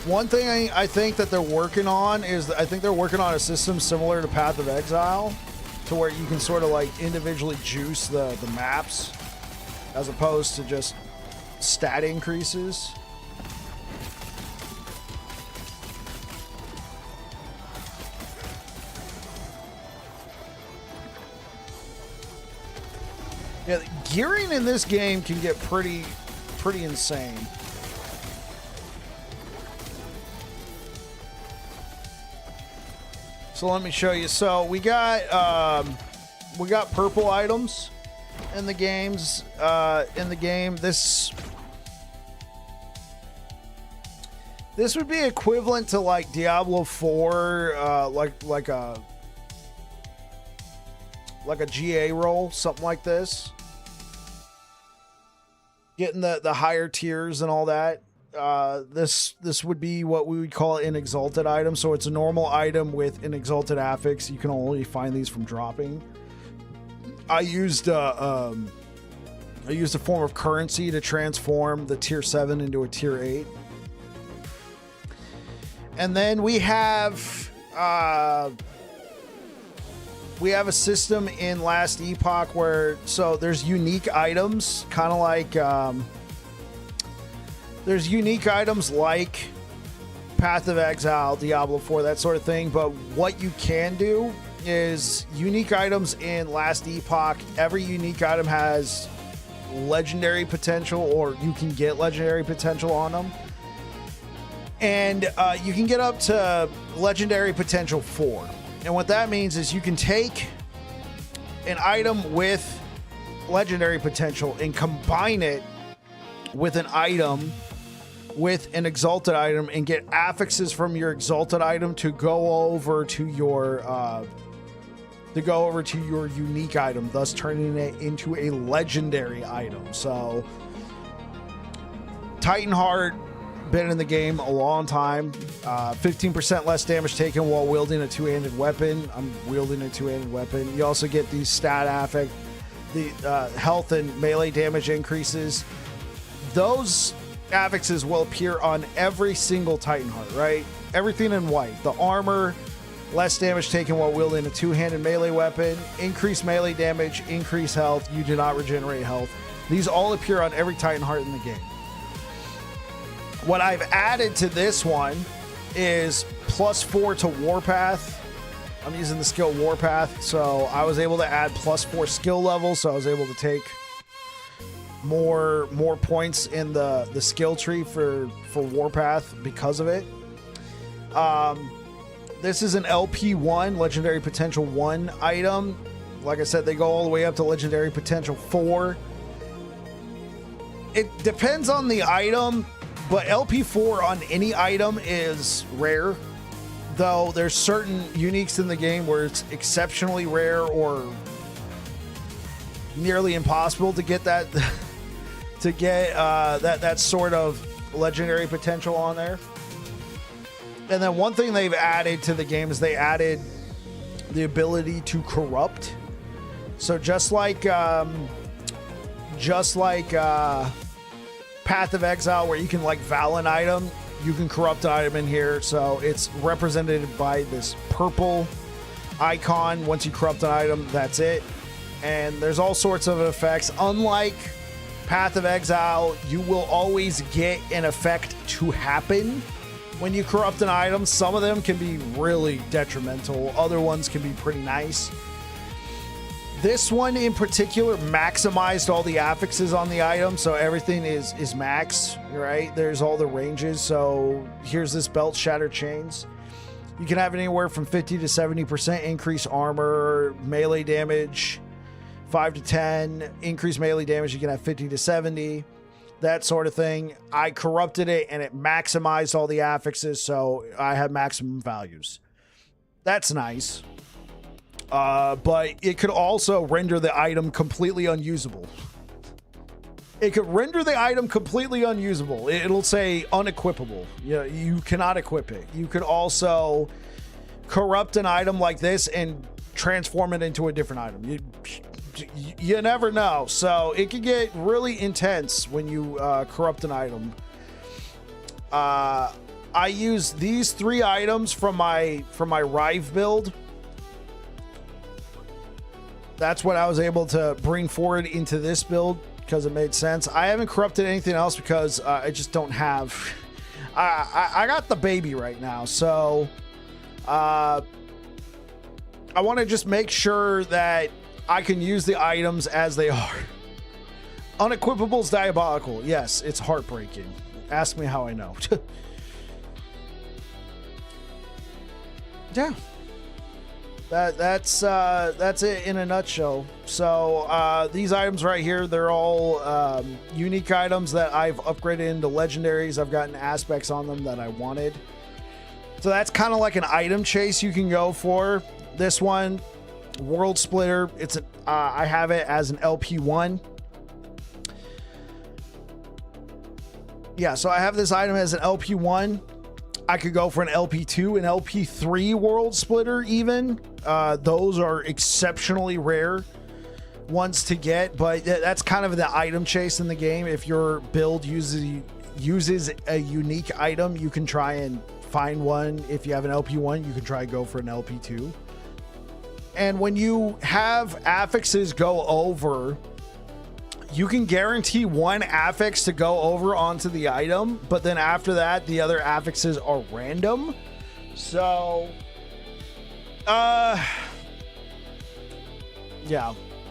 One thing I think that they're working on is I think they're working on a system similar to Path of Exile, to where you can sort of like individually juice the maps as opposed to just stat increases. Yeah, gearing in this game can get pretty insane. So let me show you. So we got purple items in the games. In the game, this would be equivalent to like Diablo 4, like a GA roll, something like this. Getting the higher tiers and all that. This would be what we would call an exalted item. So it's a normal item with an exalted affix. You can only find these from dropping. I used a form of currency to transform the tier 7 into a tier 8. And then we have a system in last Epoch where, so there's unique items, kind of like there's unique items like Path of Exile, Diablo 4, that sort of thing. But what you can do is unique items in last Epoch. Every unique item has legendary potential, or you can get legendary potential on them. And you can get up to legendary potential 4. And what that means is you can take an item with legendary potential and combine it with an item with an exalted item and get affixes from your exalted item to go over to your unique item, thus turning it into a legendary item. So Titanheart, been in the game a long time. 15% less damage taken while wielding a two-handed weapon. I'm wielding a two-handed weapon. You also get these stat affect, the health and melee damage increases. Those affixes will appear on every single Titanheart, right? Everything in white. The armor, less damage taken while wielding a two-handed melee weapon, increased melee damage, increased health. You do not regenerate health. These all appear on every Titanheart in the game. What I've added to this one is +4 to Warpath. I'm using the skill Warpath, so I was able to add +4 skill levels, so I was able to take more points in the skill tree for Warpath because of it. This is an LP1, Legendary Potential 1 item. Like I said, they go all the way up to Legendary Potential 4. It depends on the item, but LP4 on any item is rare. Though there's certain uniques in the game where it's exceptionally rare or nearly impossible to get that that sort of legendary potential on there. And then one thing they've added to the game is they added the ability to corrupt. So just like Path of Exile, where you can like Val an item, you can corrupt an item in here. So it's represented by this purple icon. Once you corrupt an item, that's it. And there's all sorts of effects. Unlike Path of Exile, you will always get an effect to happen when you corrupt an item. Some of them can be really detrimental. Other ones can be pretty nice. This one in particular maximized all the affixes on the item, so everything is max, right? There's all the ranges. So here's this belt, Shattered Chains. You can have anywhere from 50 to 70% increased armor, melee damage, 5 to 10, increased melee damage. You can have 50 to 70, that sort of thing. I corrupted it and it maximized all the affixes, so I have maximum values. That's nice. But it could also render the item completely unusable. It could render the item completely unusable. It'll say unequipable. You cannot equip it. You could also corrupt an item like this and transform it into a different item. You never know. So it can get really intense when you corrupt an item. I use these 3 items from my Rive build. That's what I was able to bring forward into this build because it made sense. I haven't corrupted anything else because I just don't have... I got the baby right now, so I want to just make sure that I can use the items as they are. Unequipable is diabolical. Yes, it's heartbreaking. Ask me how I know. Yeah. That's it in a nutshell. So these items right here, they're all unique items that I've upgraded into legendaries. I've gotten aspects on them that I wanted. So that's kind of like an item chase you can go for. This one, World Splitter, it's I have it as an LP1. Yeah, so I have this item as an LP1. I could go for an LP2, an LP3 World Splitter even. Those are exceptionally rare ones to get, but that's kind of the item chase in the game. If your build uses a unique item, you can try and find one. If you have an LP1, you can try and go for an LP2. And when you have affixes go over, you can guarantee one affix to go over onto the item, but then after that, the other affixes are random. So, yeah,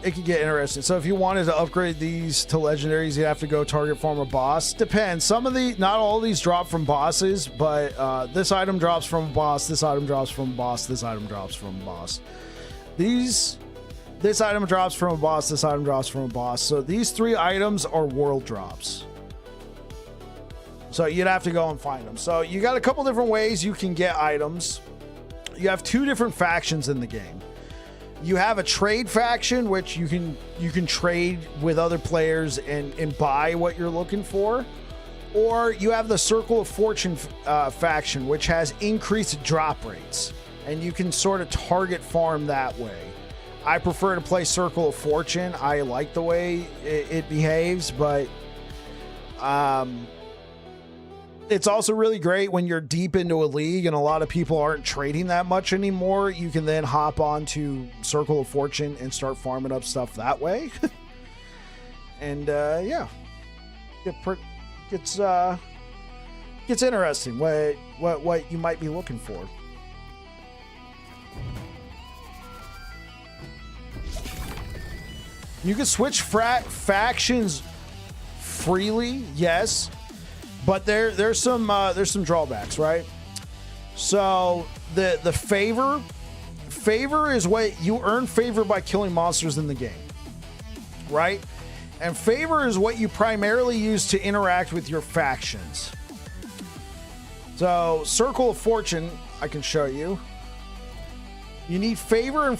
it can get interesting. So if you wanted to upgrade these to legendaries, you have to go target farm a boss. Depends. Not all of these drop from bosses, but this item drops from a boss, this item drops from a boss, this item drops from a boss. This item drops from a boss, this item drops from a boss. So these 3 items are world drops. So you'd have to go and find them. So you got a couple different ways you can get items. You have 2 different factions in the game. You have a trade faction, which you can trade with other players and buy what you're looking for. Or you have the Circle of Fortune faction, which has increased drop rates. And you can sort of target farm that way. I prefer to play Circle of Fortune. I like the way it behaves, but it's also really great when you're deep into a league and a lot of people aren't trading that much anymore. You can then hop on to Circle of Fortune and start farming up stuff that way. And yeah, gets interesting what you might be looking for. You can switch factions freely, yes, but there's some drawbacks, right? So the favor is what you earn favor by killing monsters in the game, right? And favor is what you primarily use to interact with your factions. So Circle of Fortune, I can show you. You need favor and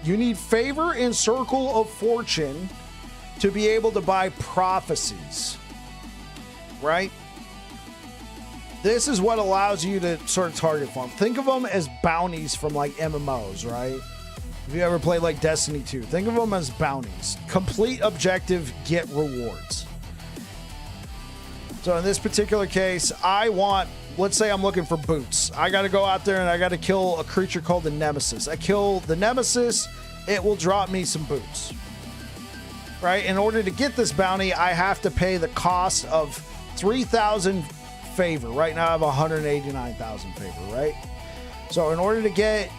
you need favor in Circle of Fortune to be able to buy prophecies, right? This is what allows you to sort of target farm. Think of them as bounties from like MMOs, right? If you ever played like Destiny 2, think of them as bounties. Complete objective, get rewards. So in this particular case, let's say I'm looking for boots. I got to go out there and I got to kill a creature called the Nemesis. I kill the Nemesis, it will drop me some boots. Right? In order to get this bounty, I have to pay the cost of 3,000 favor. Right now I have 189,000 favor, right? So in order to get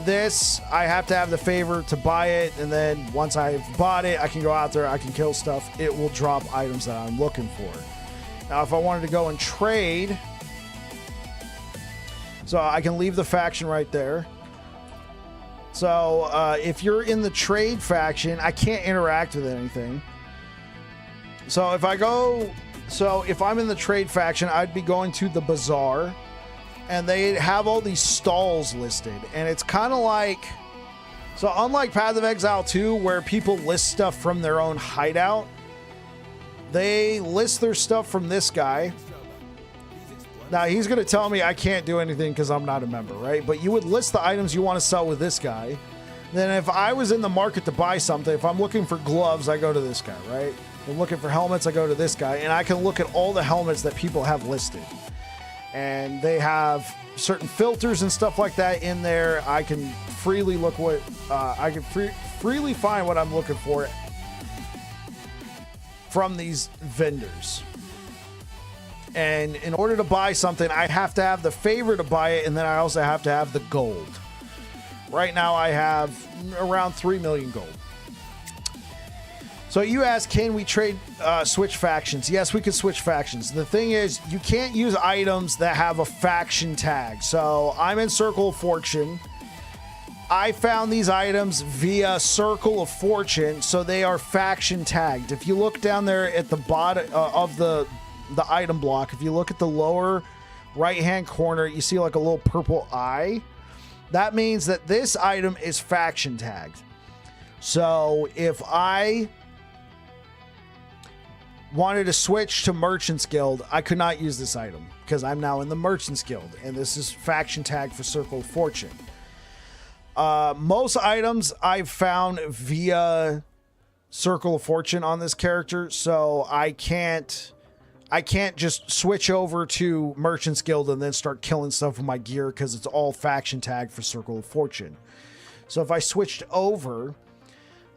this, I have to have the favor to buy it, and then once I've bought it, I can go out there, I can kill stuff. It will drop items that I'm looking for. Now, if I wanted to go and trade, so I can leave the faction right there. So if you're in the trade faction, I can't interact with anything. So if I'm in the trade faction, I'd be going to the bazaar, and they have all these stalls listed, and it's kind of like, so unlike Path of Exile 2, where people list stuff from their own hideout, they list their stuff from this guy. Now, he's going to tell me I can't do anything because I'm not a member, right? But you would list the items you want to sell with this guy. Then if I was in the market to buy something, if I'm looking for gloves, I go to this guy, right? If I'm looking for helmets, I go to this guy. And I can look at all the helmets that people have listed. And they have certain filters and stuff like that in there. I can freely look freely find what I'm looking for from these vendors. And in order to buy something, I have to have the favor to buy it, and then I also have to have the gold. Right now, I have around 3 million gold. So you ask, can we switch factions? Yes, we can switch factions. The thing is, you can't use items that have a faction tag. So I'm in Circle of Fortune. I found these items via Circle of Fortune, so they are faction tagged. If you look down there at the bottom of the item block, if you look at the lower right hand corner, you see like a little purple eye. That means that this item is faction tagged. So if I wanted to switch to Merchant's Guild, I could not use this item because I'm now in the Merchant's Guild, and this is faction tagged for Circle of Fortune. Most items I've found via Circle of Fortune on this character, so I can't just switch over to Merchant's Guild and then start killing stuff with my gear because it's all faction tagged for Circle of Fortune. So if I switched over,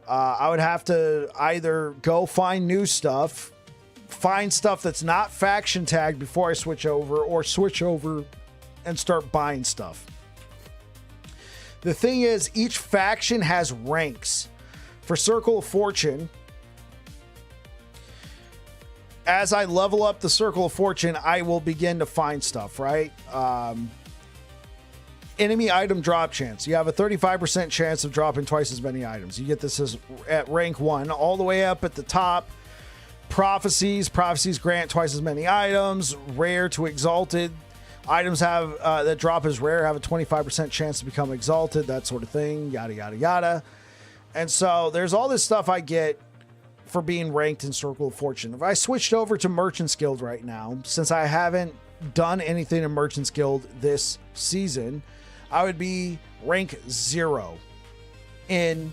I would have to either go find new stuff, find stuff that's not faction tagged before I switch over, or switch over and start buying stuff. The thing is, each faction has ranks. For Circle of Fortune, as I level up the Circle of Fortune, I will begin to find stuff, right? Enemy item drop chance. You have a 35% chance of dropping twice as many items. You get this at rank 1. All the way up at the top, prophecies. Prophecies grant twice as many items. Rare to exalted. Items have that drop as rare have a 25% chance to become exalted, that sort of thing, yada, yada, yada. And so there's all this stuff I get for being ranked in Circle of Fortune. If I switched over to Merchant's Guild right now, since I haven't done anything in Merchant's Guild this season, I would be rank 0 in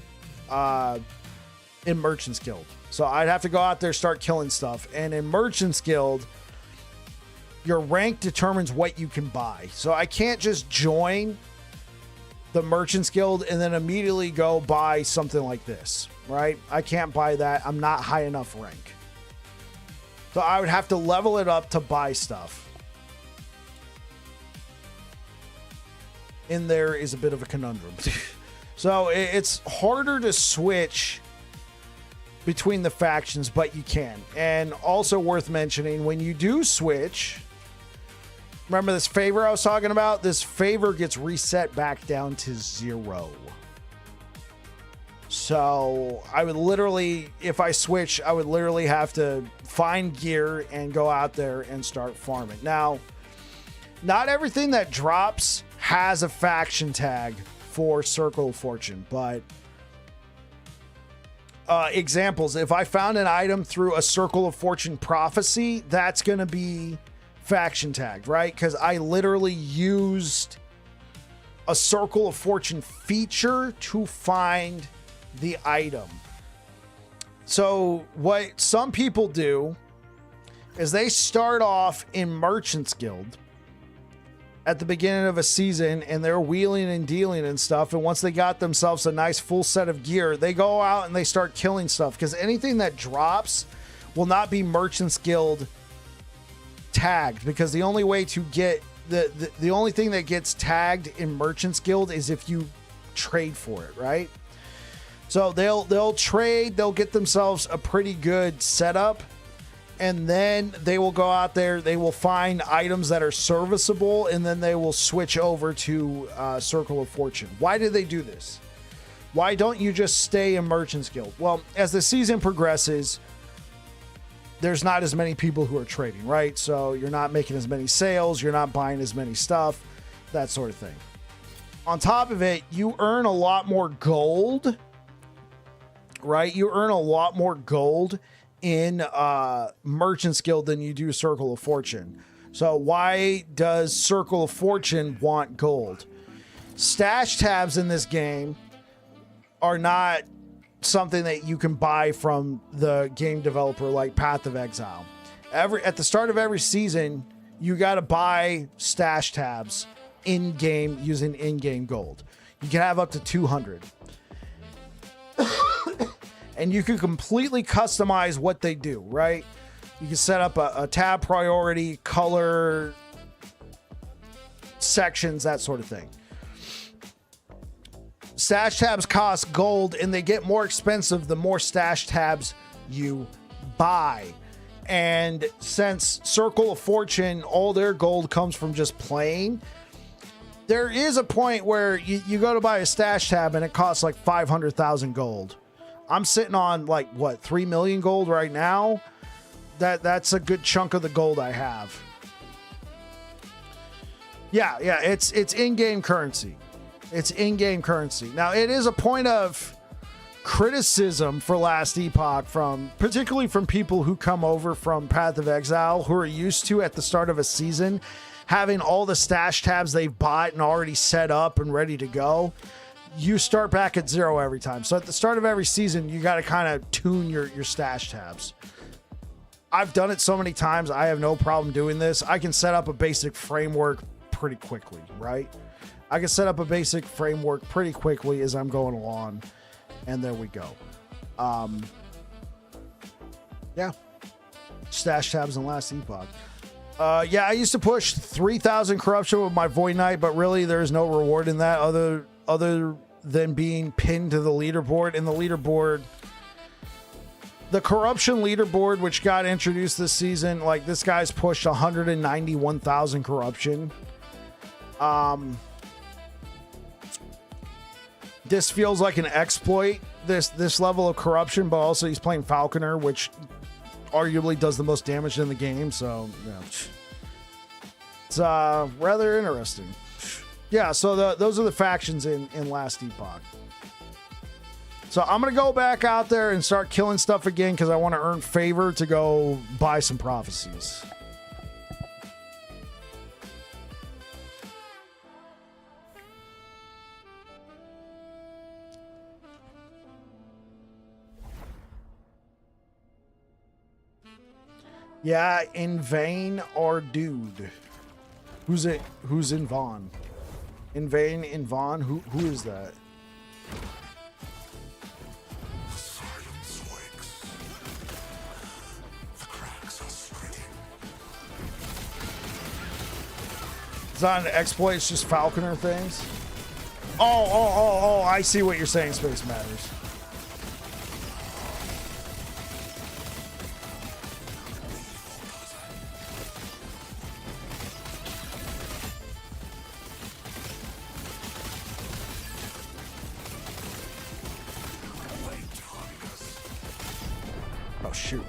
Merchant's Guild. So I'd have to go out there, start killing stuff. And in Merchant's Guild, your rank determines what you can buy. So I can't just join the Merchant's Guild and then immediately go buy something like this, right? I can't buy that. I'm not high enough rank. So I would have to level it up to buy stuff. In there is a bit of a conundrum. So it's harder to switch between the factions, but you can. And also worth mentioning, when you do switch, Remember this favor I was talking about? This favor gets reset back down to 0. So I would literally, if I switch, I would literally have to find gear and go out there and start farming. Now, not everything that drops has a faction tag for Circle of Fortune, but examples, if I found an item through a Circle of Fortune prophecy, that's going to be faction tagged, right? Because I literally used a Circle of Fortune feature to find the item. So what some people do is they start off in Merchant's Guild at the beginning of a season and they're wheeling and dealing and stuff, and once they got themselves a nice full set of gear, they go out and they start killing stuff, because anything that drops will not be Merchant's Guild tagged, because the only way to get the only thing that gets tagged in Merchant's Guild is if you trade for it, right? So they'll trade, they'll get themselves a pretty good setup, and then they will go out there, they will find items that are serviceable, and then they will switch over to Circle of Fortune. Why do they do this? Why don't you just stay in Merchant's Guild? Well, as the season progresses, there's not as many people who are trading, right? So you're not making as many sales, you're not buying as many stuff, that sort of thing. On top of it, you earn a lot more gold, right? You earn a lot more gold in Merchant's Guild than you do Circle of Fortune. So why does Circle of Fortune want gold? Stash tabs in this game are not something that you can buy from the game developer like Path of Exile. At the start of every season, you got to buy stash tabs in-game using in-game gold. You can have up to 200. And you can completely customize what they do, right? You can set up a tab priority, color, sections, that sort of thing. Stash tabs cost gold, and they get more expensive the more stash tabs you buy. And since Circle of Fortune, all their gold comes from just playing, there is a point where you go to buy a stash tab and it costs like 500,000 gold. I'm sitting on like, what, 3 million gold right now? That's a good chunk of the gold I have. Yeah, it's in-game currency. It's in-game currency. Now, it is a point of criticism for Last Epoch, particularly from people who come over from Path of Exile, who are used to, at the start of a season, having all the stash tabs they've bought and already set up and ready to go. You start back at 0 every time. So at the start of every season, you got to kind of tune your stash tabs. I've done it so many times. I have no problem doing this. I can set up a basic framework pretty quickly, right? I can set up a basic framework pretty quickly as I'm going along, and there we go. Yeah. Stash tabs in Last Epoch. Yeah, I used to push 3,000 corruption with my Void Knight, but really there's no reward in that other than being pinned to the leaderboard. And the leaderboard, the corruption leaderboard, which got introduced this season, like, this guy's pushed 191,000 corruption. This feels like an exploit, this level of corruption, but also he's playing Falconer, which arguably does the most damage in the game. So yeah, it's rather interesting. Yeah, so those are the factions in Last Epoch. So I'm going to go back out there and start killing stuff again, because I want to earn favor to go buy some prophecies. Yeah, in vain or dude. Who's it? Who's in Vaughn? In vain, in Vaughn? Who is that? The silence wakes. The cracks are spreading. It's not an exploit, it's just Falconer things. Oh, I see what you're saying, Space Matters. shoot.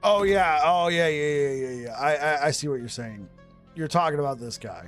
Oh yeah. Oh yeah. I see what you're saying. You're talking about this guy.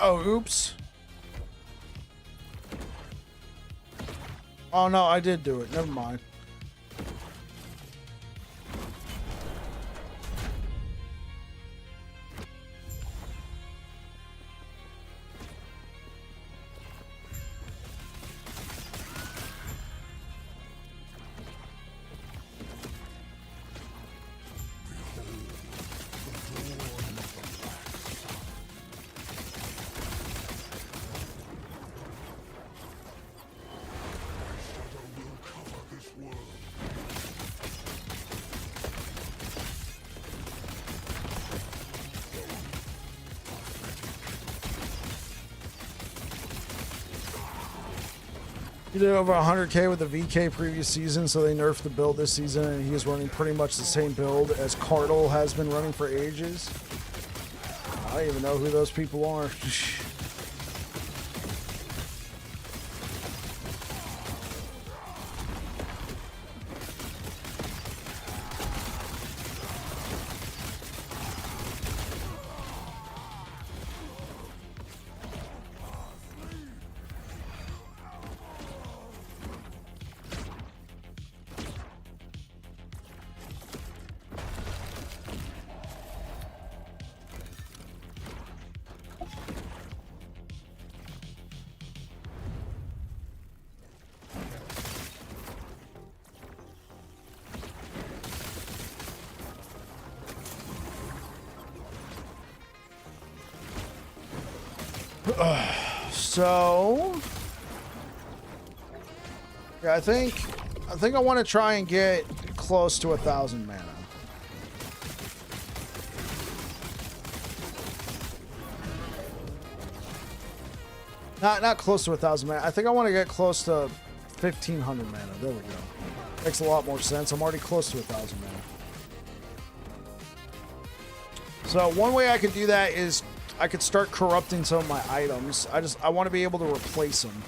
Oh, oops. Oh no, I did do it. Never mind. He did over 100k with the VK previous season, so they nerfed the build this season, and he is running pretty much the same build as Cardinal has been running for ages. I don't even know who those people are. So, yeah, I think I want to try and get close to 1,000 mana. Not close to 1,000 mana. I think I want to get close to 1,500 mana. There we go. Makes a lot more sense. I'm already close to 1,000 mana. So one way I could do that is I could start corrupting some of my items. I want to be able to replace them.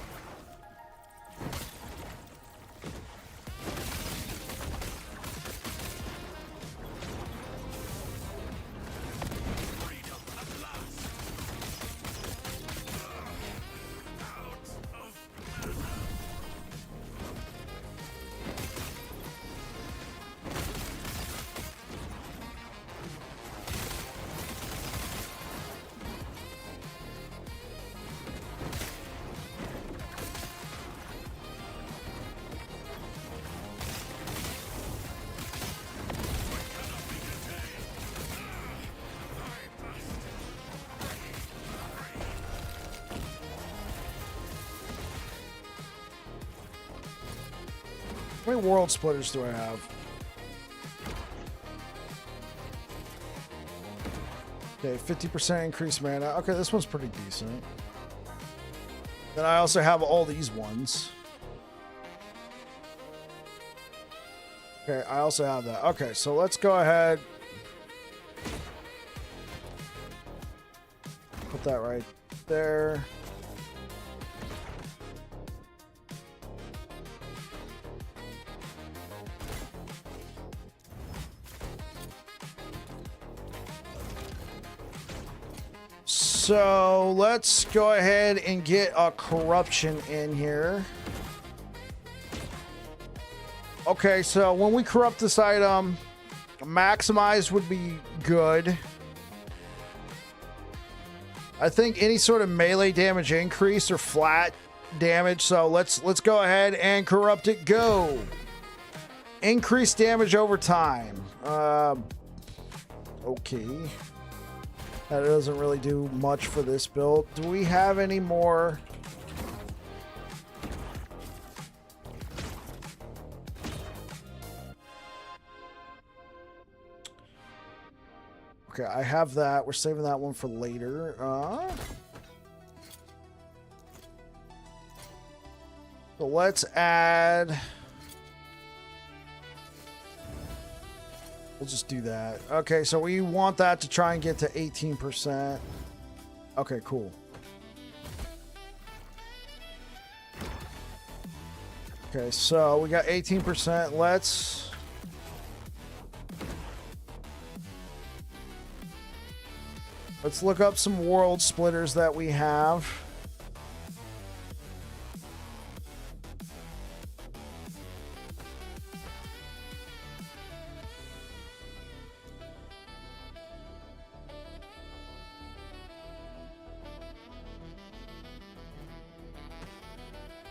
How many world splitters do I have? Okay, 50% increased mana. Okay, this one's pretty decent. Then I also have all these ones. Okay, I also have that. Okay, so let's go ahead. Put that right there. So let's go ahead and get a corruption in here. Okay, so when we corrupt this item, maximized would be good. I think any sort of melee damage increase or flat damage. So let's go ahead and corrupt it. Go. Increase damage over time. Okay. That doesn't really do much for this build. Do we have any more? Okay, I have that. We're saving that one for later. So let's add... We'll just do that. Okay, so we want that to try and get to 18%. Okay, cool. Okay, so we got 18%. Let's look up some world splitters that we have.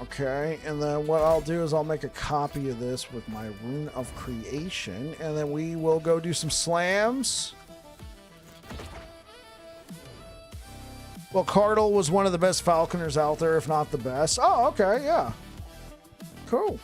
Okay, and then what I'll do is I'll make a copy of this with my Rune of Creation, and then we will go do some slams. Well, Cardle was one of the best Falconers out there, if not the best. Oh, okay, yeah. Cool.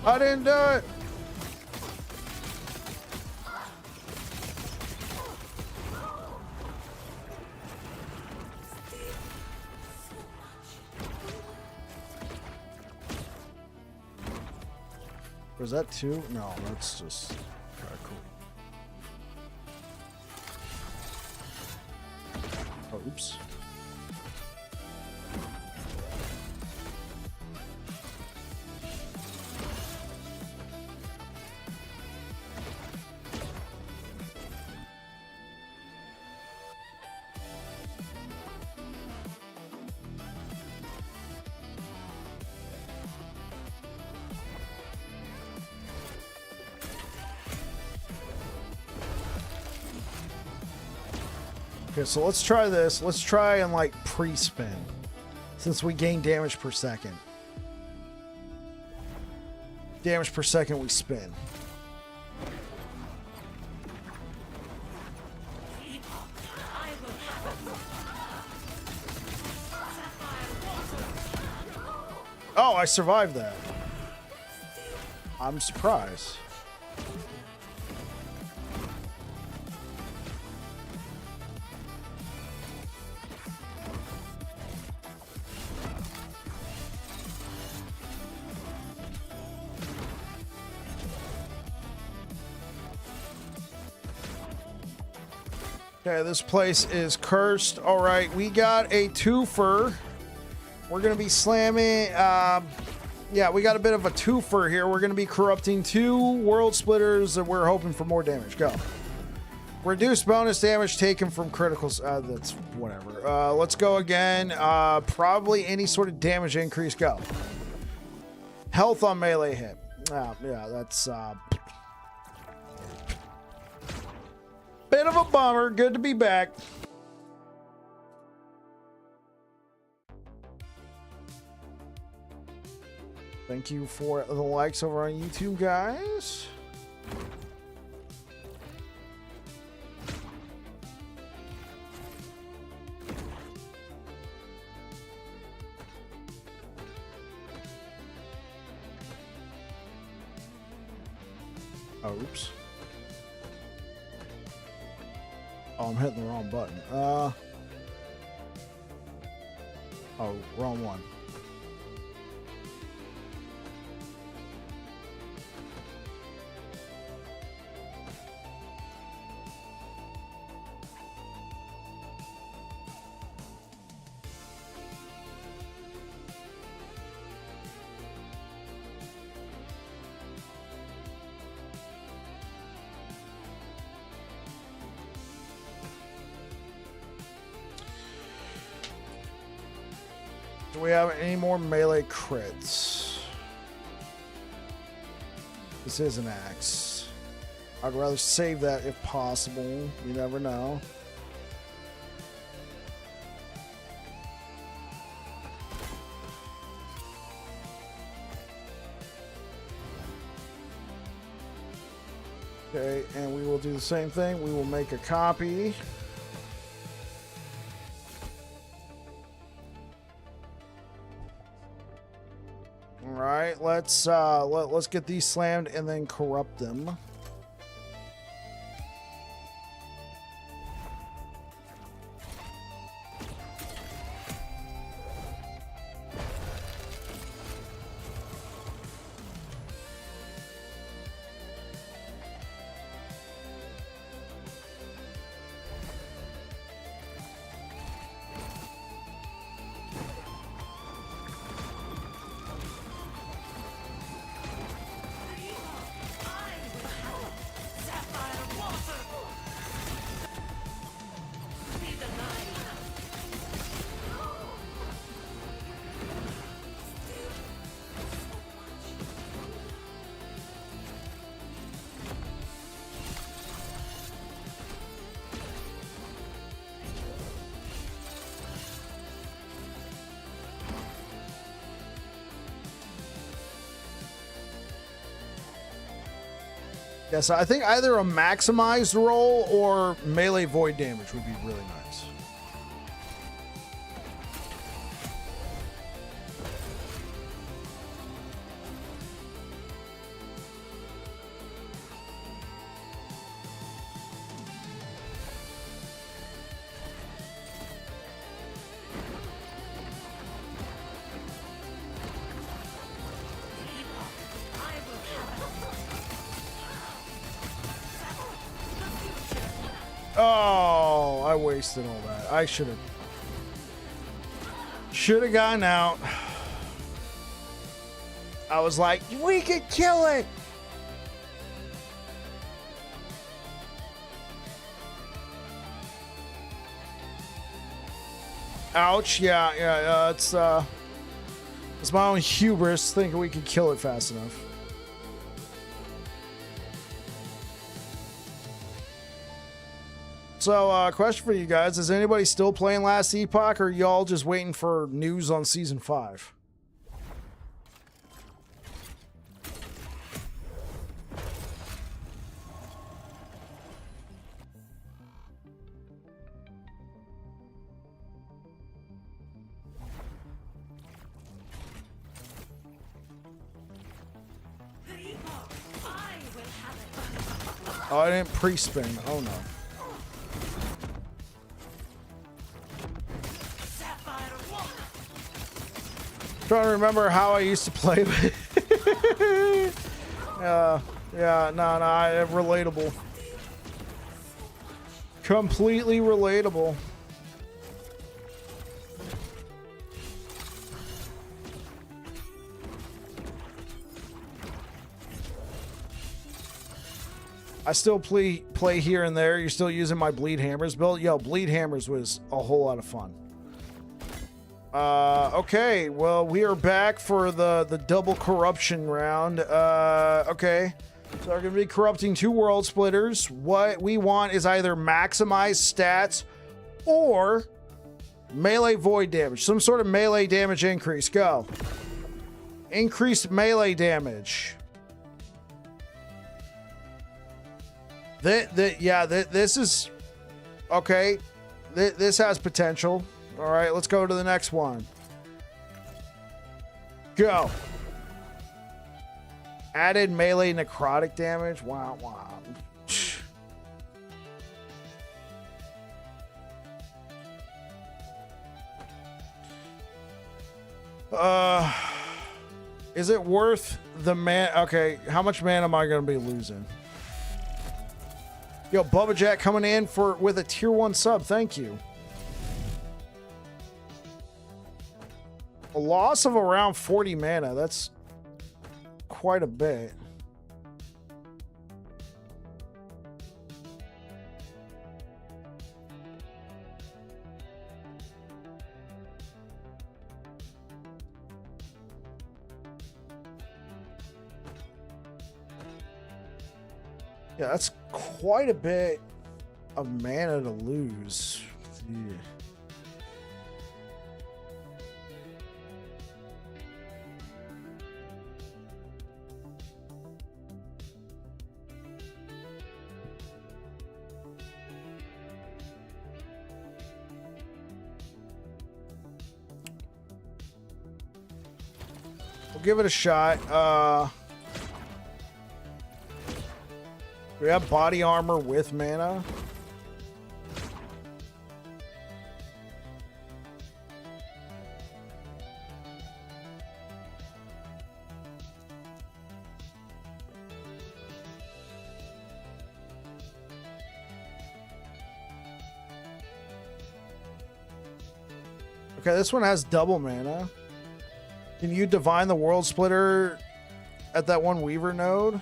I didn't do it. Was that two? No, that's just kind of cool. Oh, oops. Okay, so let's try this. Let's try and like pre-spin, since we gain damage per second. Damage per second we spin. Oh, I survived that. I'm surprised. Okay, this place is cursed. All right, we got a twofer. We're going to be slamming. Yeah, we got a bit of a twofer here. We're going to be corrupting 2 world splitters, and we're hoping for more damage. Go. Reduce bonus damage taken from criticals. That's whatever. Let's go again. Probably any sort of damage increase. Go. Health on melee hit. Yeah, that's bit of a bummer. Good to be back. Thank you for the likes over on YouTube, guys. Oh, oops. Oh, I'm hitting the wrong button. Oh, wrong one. Do we have any more melee crits? This is an axe. I'd rather save that if possible. You never know. Okay, and we will do the same thing. We will make a copy. Alright, let's get these slammed and then corrupt them. Yes, I think either a maximized roll or melee void damage would be really nice. Oh, I wasted all that. I should have gotten out. I was like, we could kill it. Ouch. Yeah. It's my own hubris thinking we could kill it fast enough. So, question for you guys. Is anybody still playing Last Epoch, or y'all just waiting for news on Season 5? Oh, I didn't pre-spin. Oh, no. Trying to remember how I used to play. No, relatable. Completely relatable. I still play here and there. You're still using my Bleed Hammers build? Yo, Bleed Hammers was a whole lot of fun. Okay, well, we are back for the double corruption round. Okay. So we're going to be corrupting 2 world splitters. What we want is either maximize stats or melee void damage. Some sort of melee damage increase. Go. Increased melee damage. This is... Okay. This has potential. All right, let's go to the next one. Go. Added melee necrotic damage. Wow, wow. Is it worth the man? Okay, how much mana am I going to be losing? Yo, Bubba Jack coming in with a tier 1 sub. Thank you. A loss of around 40 mana. That's quite a bit. Yeah, that's quite a bit of mana to lose. Yeah. We'll give it a shot. We have body armor with mana. Okay, this one has double mana. Can you divine the world splitter at that one Weaver node?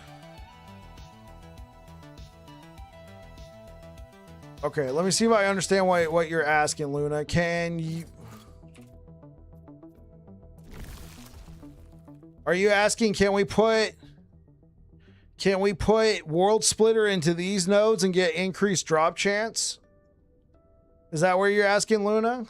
Okay, let me see if I understand what you're asking, Luna. Can you... Are you asking, can we put World Splitter into these nodes and get increased drop chance? Is that where you're asking, Luna?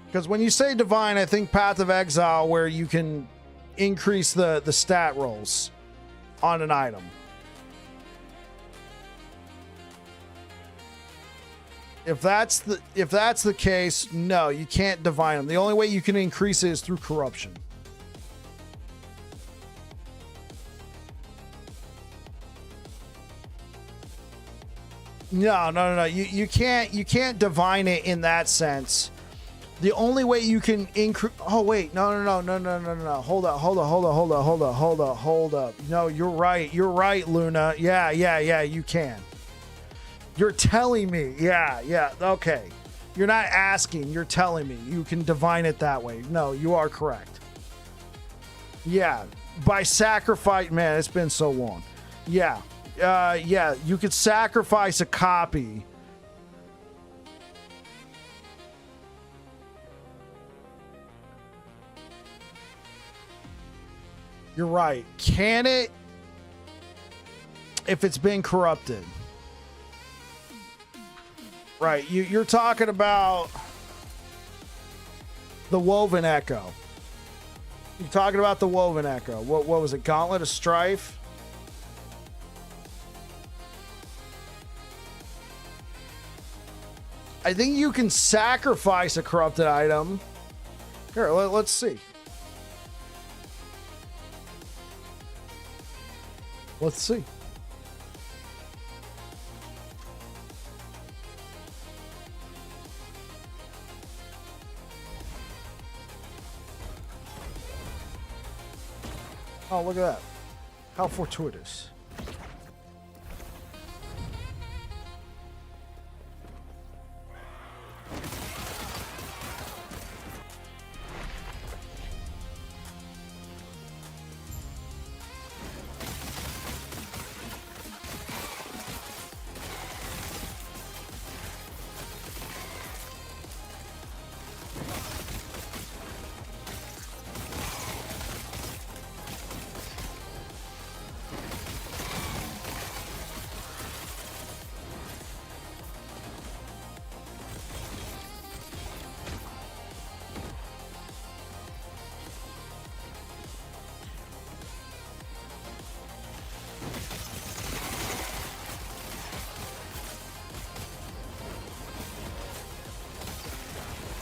Because when you say divine, I think Path of Exile, where you can increase the stat rolls on an item. If that's the case, no, you can't divine them. The only way you can increase it is through corruption. No. You can't divine it in that sense. The only way you can increase... Oh, wait. No. Hold up. No, you're right. You're right, Luna. Yeah, you can. You're telling me. Yeah. Okay. You're not asking. You're telling me. You can divine it that way. No, you are correct. Yeah. By sacrifice... Man, it's been so long. Yeah. You could sacrifice a copy... You're right. Can it? If it's been corrupted. Right. You're talking about the Woven Echo. You're talking about the Woven Echo. What was it? Gauntlet of Strife? I think you can sacrifice a corrupted item. Here, let's see. Let's see. Oh, look at that. How fortuitous.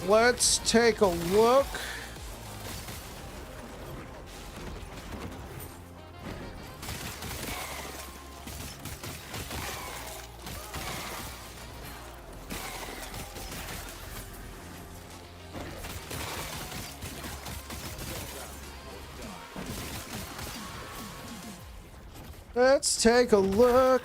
let's take a look. Let's take a look.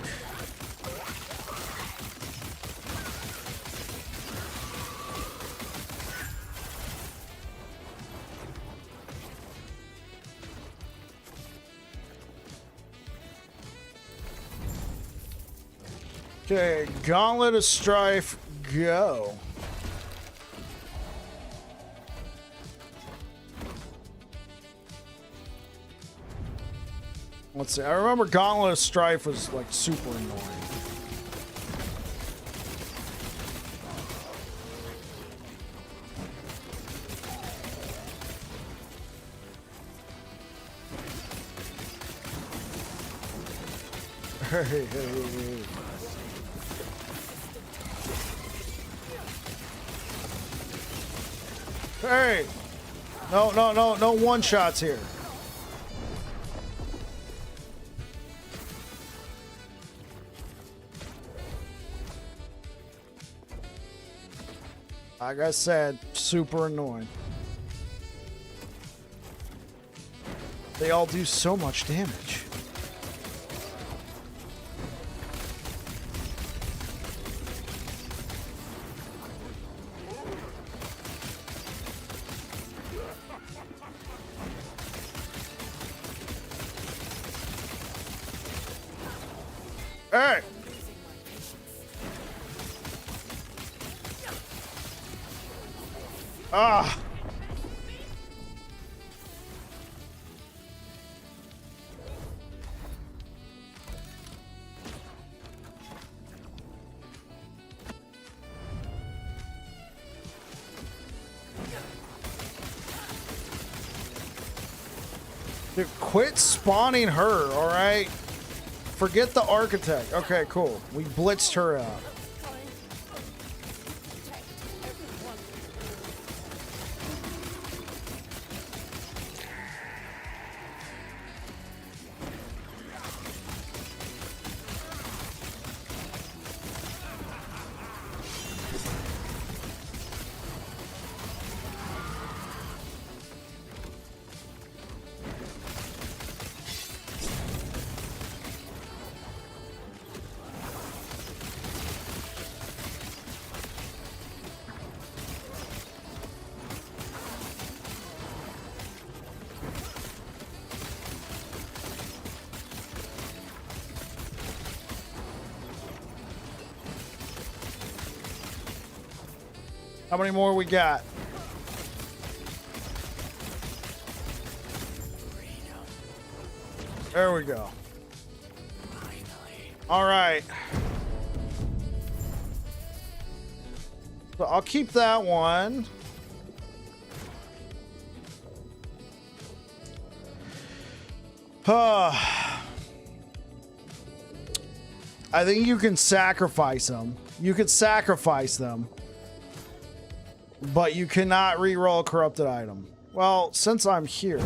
Okay, Gauntlet of Strife, go. Let's see. I remember Gauntlet of Strife was like super annoying. Hey. Hey! No one shots here. Like I said, super annoying. They all do so much damage. Hey! Ah! Dude, quit spawning her, alright? Forget the architect. Okay, cool. We blitzed her out. How many more we got? There we go. All right. So I'll keep that one. I think you can sacrifice them. You could sacrifice them. But you cannot re-roll a corrupted item. Well, since I'm here...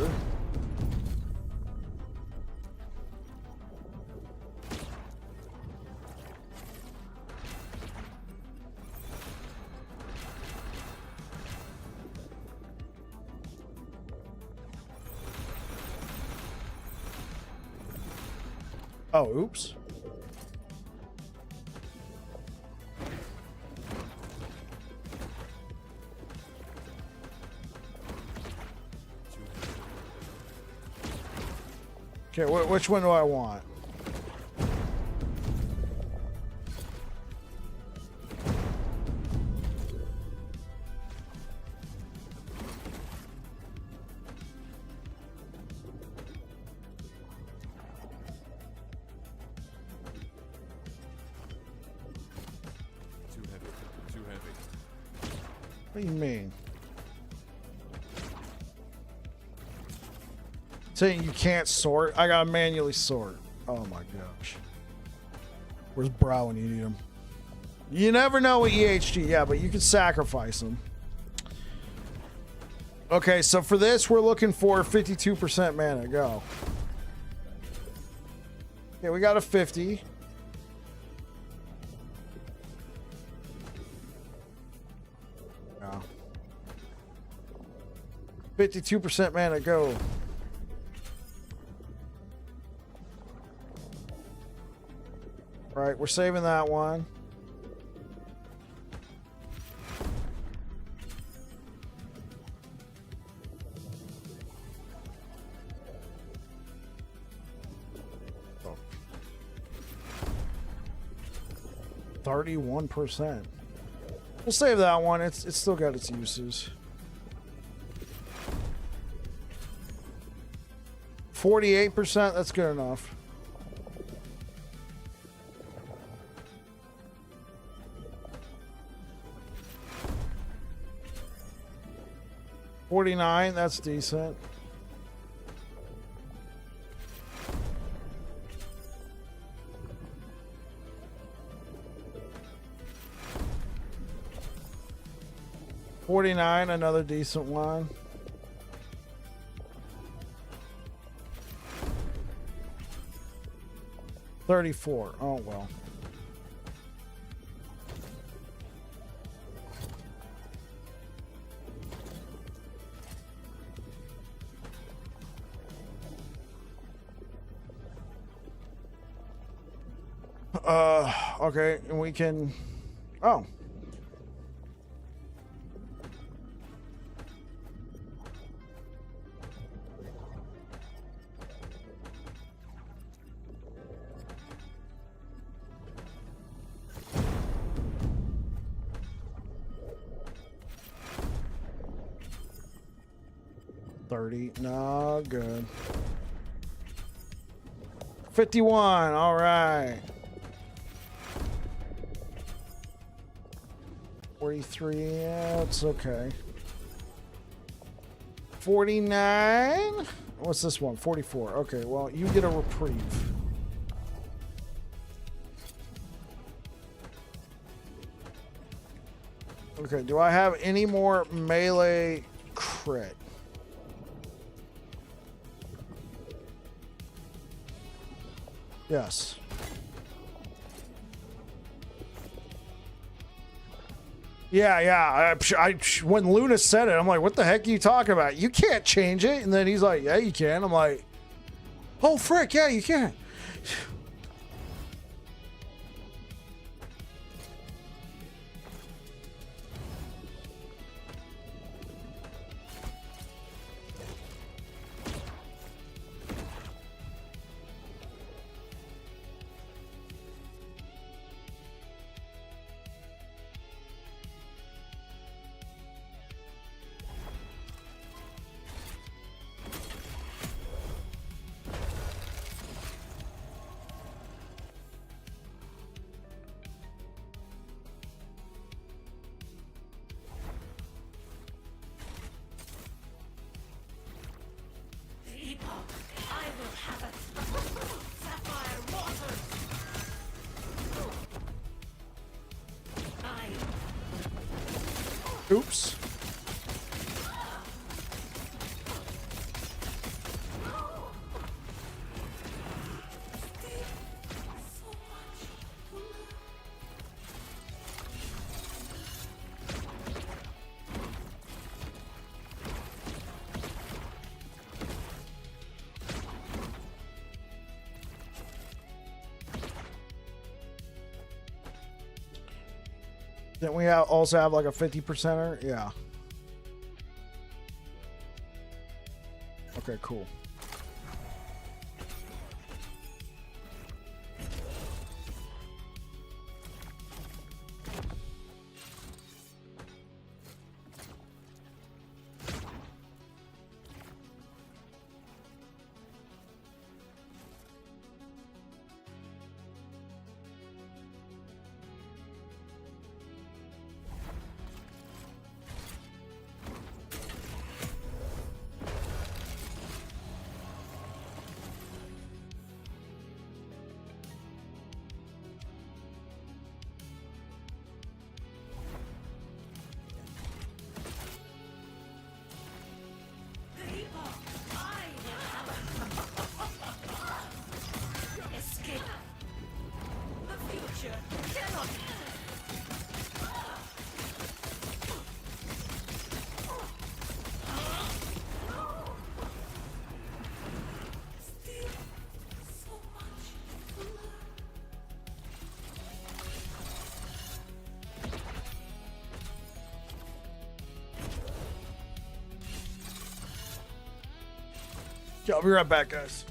Oh, oops. Okay, which one do I want? Too heavy. Too heavy. What do you mean? Saying you can't sort? I gotta manually sort. Oh my gosh. Where's Brow when you need him? You never know with EHG, yeah, but you can sacrifice him. Okay, so for this, we're looking for 52% mana. Go. Yeah, we got a 50. No. 52% mana. Go. All right, we're saving that one. Oh. 31%. We'll save that one. It's still got its uses. 48%. That's good enough. $49, that's decent. $49, another decent one. $34. Oh well. Okay, and we can... Oh. $30. No, good. 51. All right. 43. Yeah, it's okay. 49. What's this one? 44. Okay, well, you get a reprieve. Okay, do I have any more melee crit? Yes. Yeah. When Luna said it, I'm like, what the heck are you talking about? You can't change it. And then he's like, yeah, you can. I'm like, oh, frick, yeah, you can. Oops. Didn't we also have like a 50%er? Yeah. Okay, cool. I'll be right back, guys.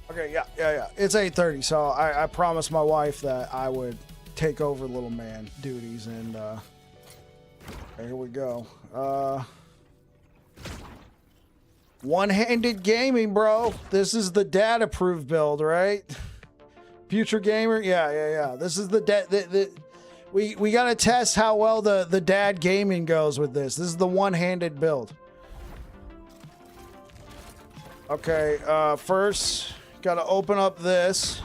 Okay, yeah. It's 8:30, so I promised my wife that I would take over little man duties, and here we go. One-handed gaming, bro. This is the dad-approved build, right? Future gamer, yeah. This is the we gotta test how well the dad gaming goes with this. This is the one-handed build. Okay, first. Gotta open up this.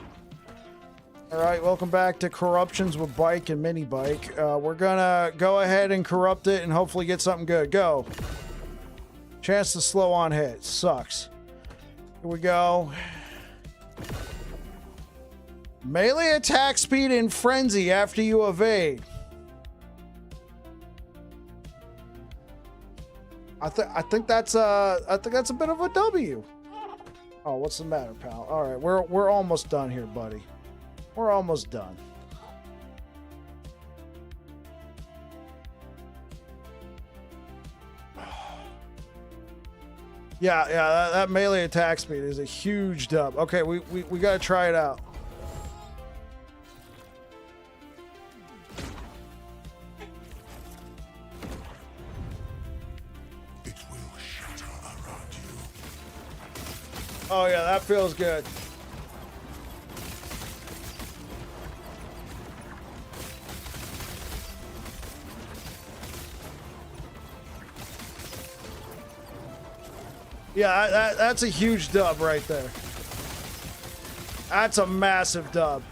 Alright, welcome back to Corruptions with Bike and Mini Bike. We're gonna go ahead and corrupt it and hopefully get something good. Go. Chance to slow on hit. Sucks. Here we go. Melee attack speed in frenzy after you evade. I think that's a bit of a W. Oh, what's the matter, pal? All right, we're almost done here, buddy. We're almost done. Yeah, that melee attack speed is a huge dub. Okay, we gotta try it out. Oh yeah, that feels good. Yeah, that's a huge dub right there. That's a massive dub.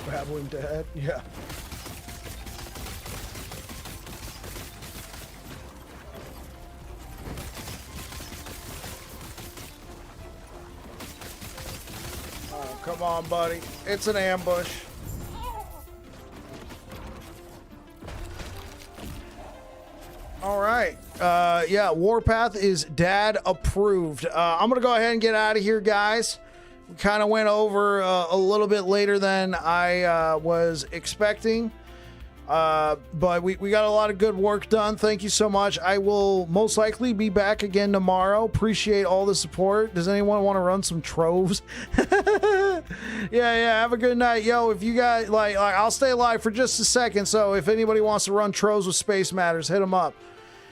Babbling dad, yeah. Oh, come on, buddy. It's an ambush. All right. Yeah, Warpath is dad approved. I'm going to go ahead and get out of here, guys. We kind of went over a little bit later than I was expecting. But we got a lot of good work done. Thank you so much. I will most likely be back again tomorrow. Appreciate all the support. Does anyone want to run some troves? Yeah. Have a good night. Yo, if you guys like, I'll stay live for just a second. So if anybody wants to run troves with Space Matters, hit them up.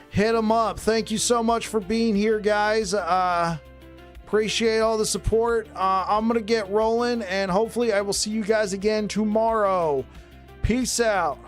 Hit them up. Thank you so much for being here, guys. Appreciate all the support. I'm going to get rolling, and hopefully I will see you guys again tomorrow. Peace out.